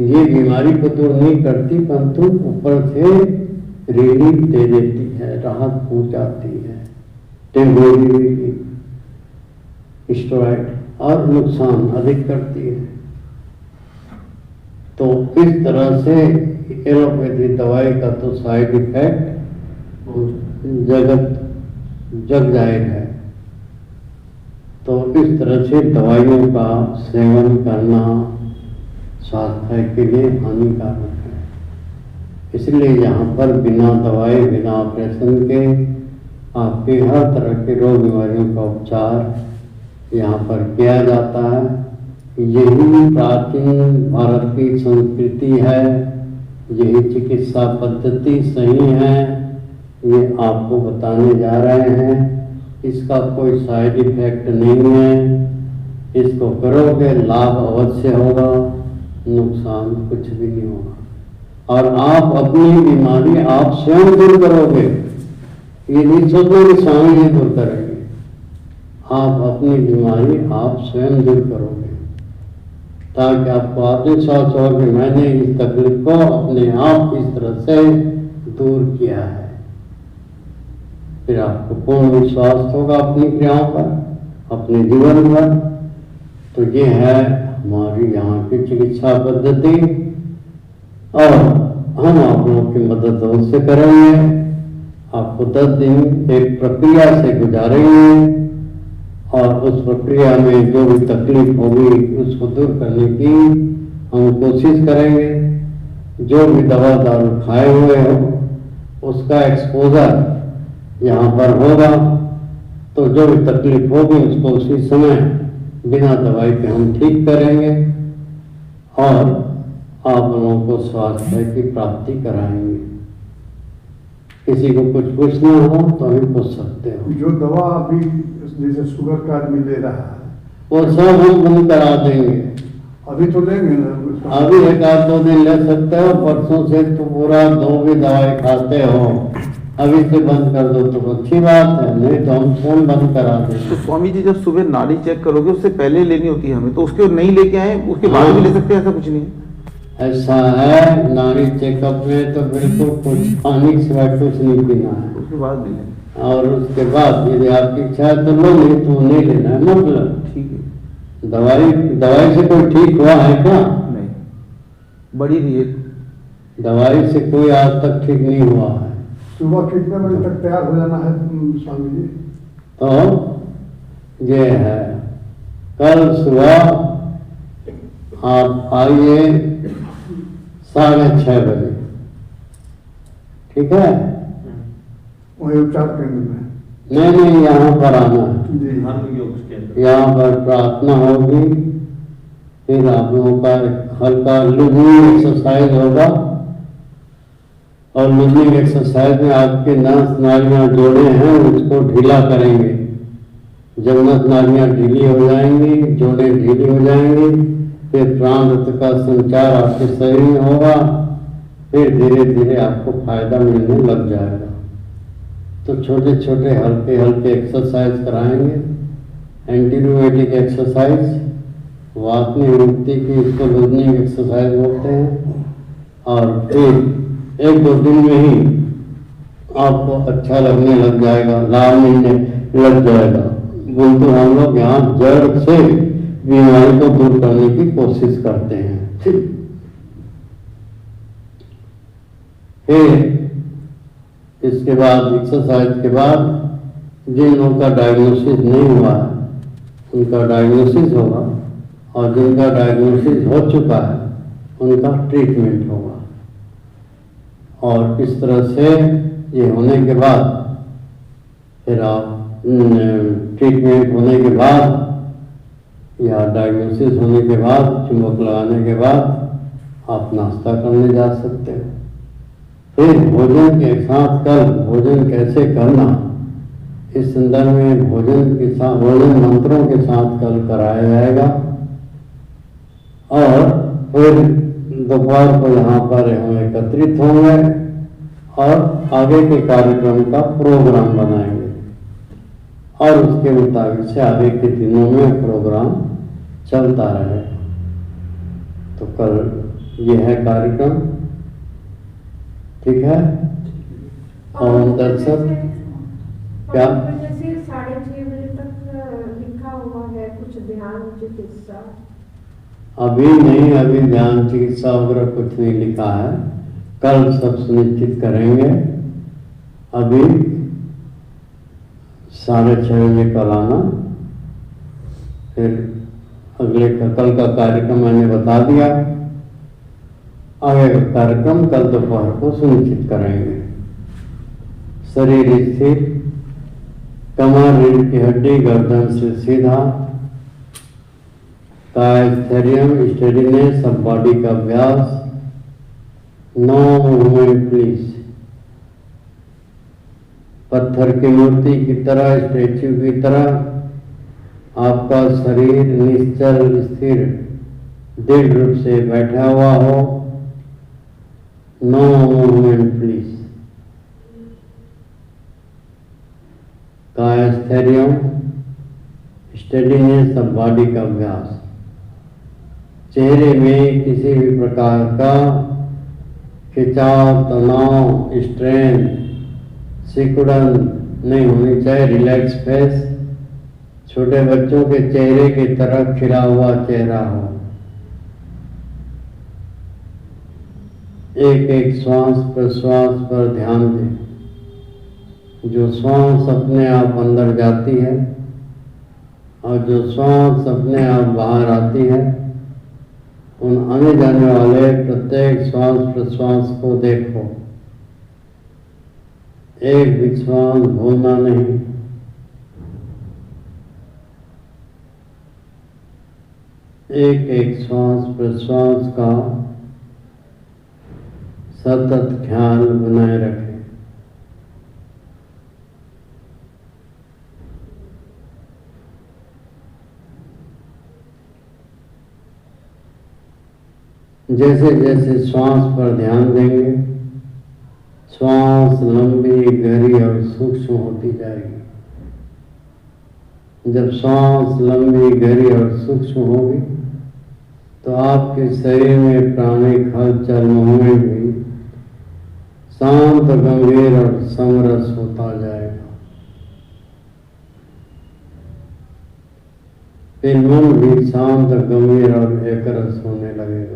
ये बीमारी को दूर नहीं करती परंतु ऊपर से रिलीफ दे देती है, राहत पहुंचाती है टेम्पोरेरी स्टेरॉइड और नुकसान अधिक करती है। तो इस तरह से एलोपैथी दवाई का तो साइड इफेक्ट जग जाहिर है। तो इस तरह से दवाइयों का सेवन करना स्वास्थ्य के लिए हानिकारक है। इसलिए यहाँ पर बिना दवाई बिना ऑपरेशन के आपके हर तरह के रोग बीमारियों का उपचार यहाँ पर किया जाता है। यही प्राचीन भारत की संस्कृति है, यही चिकित्सा पद्धति सही है, ये आपको बताने जा रहे हैं। इसका कोई साइड इफेक्ट नहीं है। इसको करोगे लाभ अवश्य होगा, नुकसान कुछ भी नहीं होगा। और आप अपनी बीमारी आप स्वयं दूर करोगे, ये नहीं सोचो कि स्वामी जी दूर करेंगे। आप अपनी बीमारी आप स्वयं दूर करोगे ताकि आपको आत्मविश्वास हो कि मैंने इस तकलीफ को अपने आप इस तरह से दूर किया है। फिर आपको पूर्ण विश्वास होगा अपनी क्रियाओं पर, अपने जीवन पर। तो ये है हमारी यहाँ की चिकित्सा पद्धति और हम आप लोगों की मदद अवश्य करेंगे। आपको 10 दिन एक प्रक्रिया से गुजारेंगे और उस प्रक्रिया में जो भी तकलीफ होगी उसको दूर करने की हम कोशिश करेंगे। जो भी दवा दारू खाए हुए हो उसका एक्सपोजर यहाँ पर होगा, तो जो भी तकलीफ होगी उसको उसी समय बिना दवाई के हम ठीक करेंगे और आप लोगों को स्वास्थ्य की प्राप्ति कराएंगे। किसी को कुछ पूछना हो तो अभी पूछ सकते हो। जो दवा अभी जैसे शुगर का आदमी ले रहा है वो सब हम बंद करा देंगे। अभी तो लेंगे ना? अभी 1-2 दिन ले सकते हो। परसों से तो पूरा 2 भी दवाई खाते हो, अभी से बंद कर दो तो अच्छी बात है, नहीं तो हम फोन बंद करा देंगे। तो स्वामी जी जब सुबह नाड़ी चेक करोगे उससे पहले लेनी होती है हमें, तो उसके नहीं लेके आए उसके बाद भी ले सकते हैं? ऐसा कुछ नहीं ऐसा है। नाड़ी चेकअप में तो बिल्कुल कुछ पानी के सिवाय कुछ नहीं पीना है, उसके बाद भी लेना। और उसके बाद यदि आपकी इच्छा है तो लो, नहीं तो नहीं लेना है। मतलब ठीक है। दवाई से कोई ठीक हुआ है क्या? नहीं, बड़ी रही है दवाई से कोई आज तक ठीक नहीं हुआ है। सुबह कितने बजे तक तैयार हो जाना है स्वामी जी? तो ये है, कल सुबह आप आइए 6:30 बजे, ठीक है? वही उपचार केंद्र में? नहीं, यहाँ पर आना है। जी। यहाँ पर प्रार्थना होगी, फिर आप लोगों का हल्का लूजनिंग एक्सरसाइज होगा और लूजनिंग एक्सरसाइज में आपके नस नालियाँ जोड़े हैं उसको ढीला करेंगे। जब नस नालियाँ ढीली हो जाएंगी, जोड़े ढीली हो जाएंगे, फिर प्राण रक्त का संचार आपके शरीर में होगा, फिर धीरे धीरे आपको फायदा मिलने लग जाएगा। तो छोटे छोटे हल्के हल्के एक्सरसाइज कराएंगे, एंटी रूमेटिक एक्सरसाइज, वातनी मुक्ति की, इसको लूजनिंग एक्सरसाइज बोलते हैं। और फिर 1-2 दिन में ही आपको अच्छा लगने लग जाएगा, लाभ मिलने लग जाएगा। बोलते हम लोग यहाँ जड़ से बीमारी को दूर करने की कोशिश करते हैं। फिर इसके बाद एक्सरसाइज के बाद जिन लोगों का डायग्नोसिस नहीं हुआ है उनका डायग्नोसिस होगा, और जिनका डायग्नोसिस हो चुका है उनका ट्रीटमेंट होगा। और इस तरह से ये होने के बाद फिर आप ट्रीटमेंट होने के बाद या डायग्नोसिस होने के बाद, चुंबक लगाने के बाद आप नाश्ता करने जा सकते हो। फिर भोजन के साथ कल भोजन कैसे करना, इस संदर्भ में भोजन के साथ, भोजन मंत्रों के साथ कल कराया जाएगा। और फिर दोपहर को यहाँ पर हम एकत्रित होंगे और आगे के कार्यक्रम का प्रोग्राम बनाएंगे, और उसके मुताबिक से आगे के दिनों में प्रोग्राम चलता रहेगा। तो कल ये है कार्यक्रम, ठीक है। और दर्शक क्या जैसे 6:30 बजे तक लिखा हुआ है कुछ ध्यान चिकित्सा? अभी नहीं, अभी ध्यान चिकित्सा वगैरह कुछ नहीं लिखा है, कल सब सुनिश्चित करेंगे। अभी 6:30 बजे कल आना, फिर अगले कल का कार्यक्रम मैंने बता दिया। आगे का कार्यक्रम कल दोपहर को सुनिश्चित करेंगे। शरीर स्थिर, कमर रीढ़ की हड्डी गर्दन से सीधा, कायस्थैर्यम स्टेडीनेस ऑफ बॉडी का अभ्यास, नो मूवमेंट प्लीज। पत्थर की मूर्ति की तरह, स्टैच्यू की तरह आपका शरीर निश्चल स्थिर दृढ़ रूप से बैठा हुआ हो, नो मूवमेंट प्लीज। कायस्थैर्यम स्टेडीनेस ऑफ बॉडी का अभ्यास। चेहरे में किसी भी प्रकार का खिंचाव, तनाव, स्ट्रेन, सिकुड़न नहीं होनी चाहिए। रिलैक्स फेस, छोटे बच्चों के चेहरे की तरह खिला हुआ चेहरा हो। एक एक श्वास प्रश्वास पर ध्यान दें। जो श्वास अपने आप अंदर जाती है और जो श्वास अपने आप बाहर आती है, उन आने जाने वाले प्रत्येक श्वास प्रश्वास को देखो। एक भी श्वास भूलना नहीं। एक एक श्वास प्रश्वास का सतत ख्याल बनाए रखें। जैसे जैसे श्वास पर ध्यान देंगे, श्वास लंबी, गहरी और सूक्ष्म होती जाएगी। जब श्वास लंबी, गहरी और सूक्ष्म होगी तो आपके शरीर में प्राणिक हलचल, मूवमेंट भी शांत, गंभीर और समरस होता जाएगा। फिर मन भी शांत, गंभीर और एकरस होने लगेगा।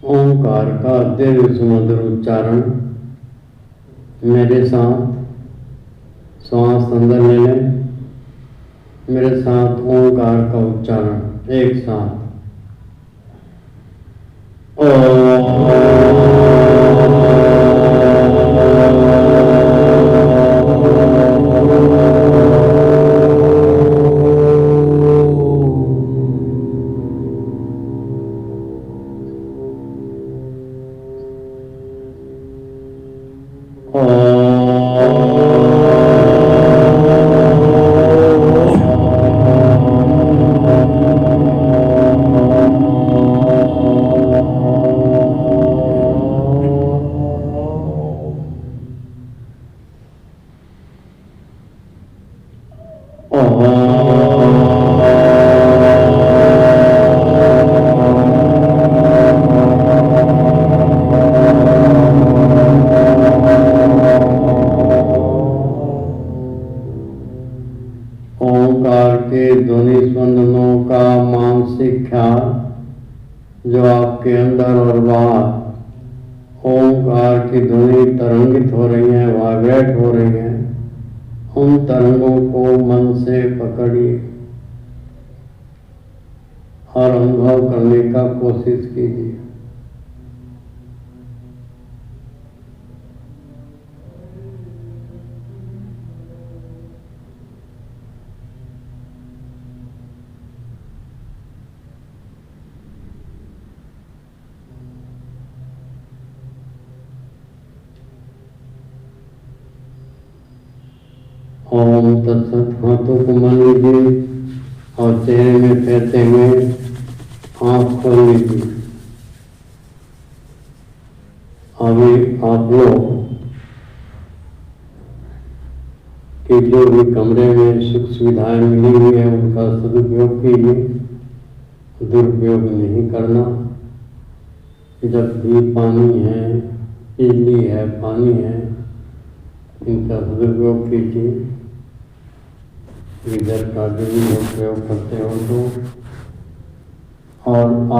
ओंकार का दीर्घ सुमधुर उच्चारण मेरे साथ, श्वास अंदर ले लें, मेरे साथ ओंकार का उच्चारण एक साथ। के ध्वनि स्पंदनों का मानसिक ख्याल जो आपके अंदर और बाहर ओंकार की ध्वनि तरंगित हो रही है, वाइब्रेट हो रही है, उन तरंगों को मन से पकड़िए और अनुभव करने का कोशिश कीजिए। ओम तत्सत। हाथों को मान लीजिए और चेहरे में फेरते हुए आँख खोल लीजिए। अभी आप लोग कि जो भी कमरे में सुख सुविधाएं मिली हुई है उनका सदुपयोग कीजिए, दुरुपयोग नहीं करना। जब भी पानी है, बिजली है, पानी है, इनका सदुपयोग कीजिए। इधर का जो भी उपयोग करते हो तो और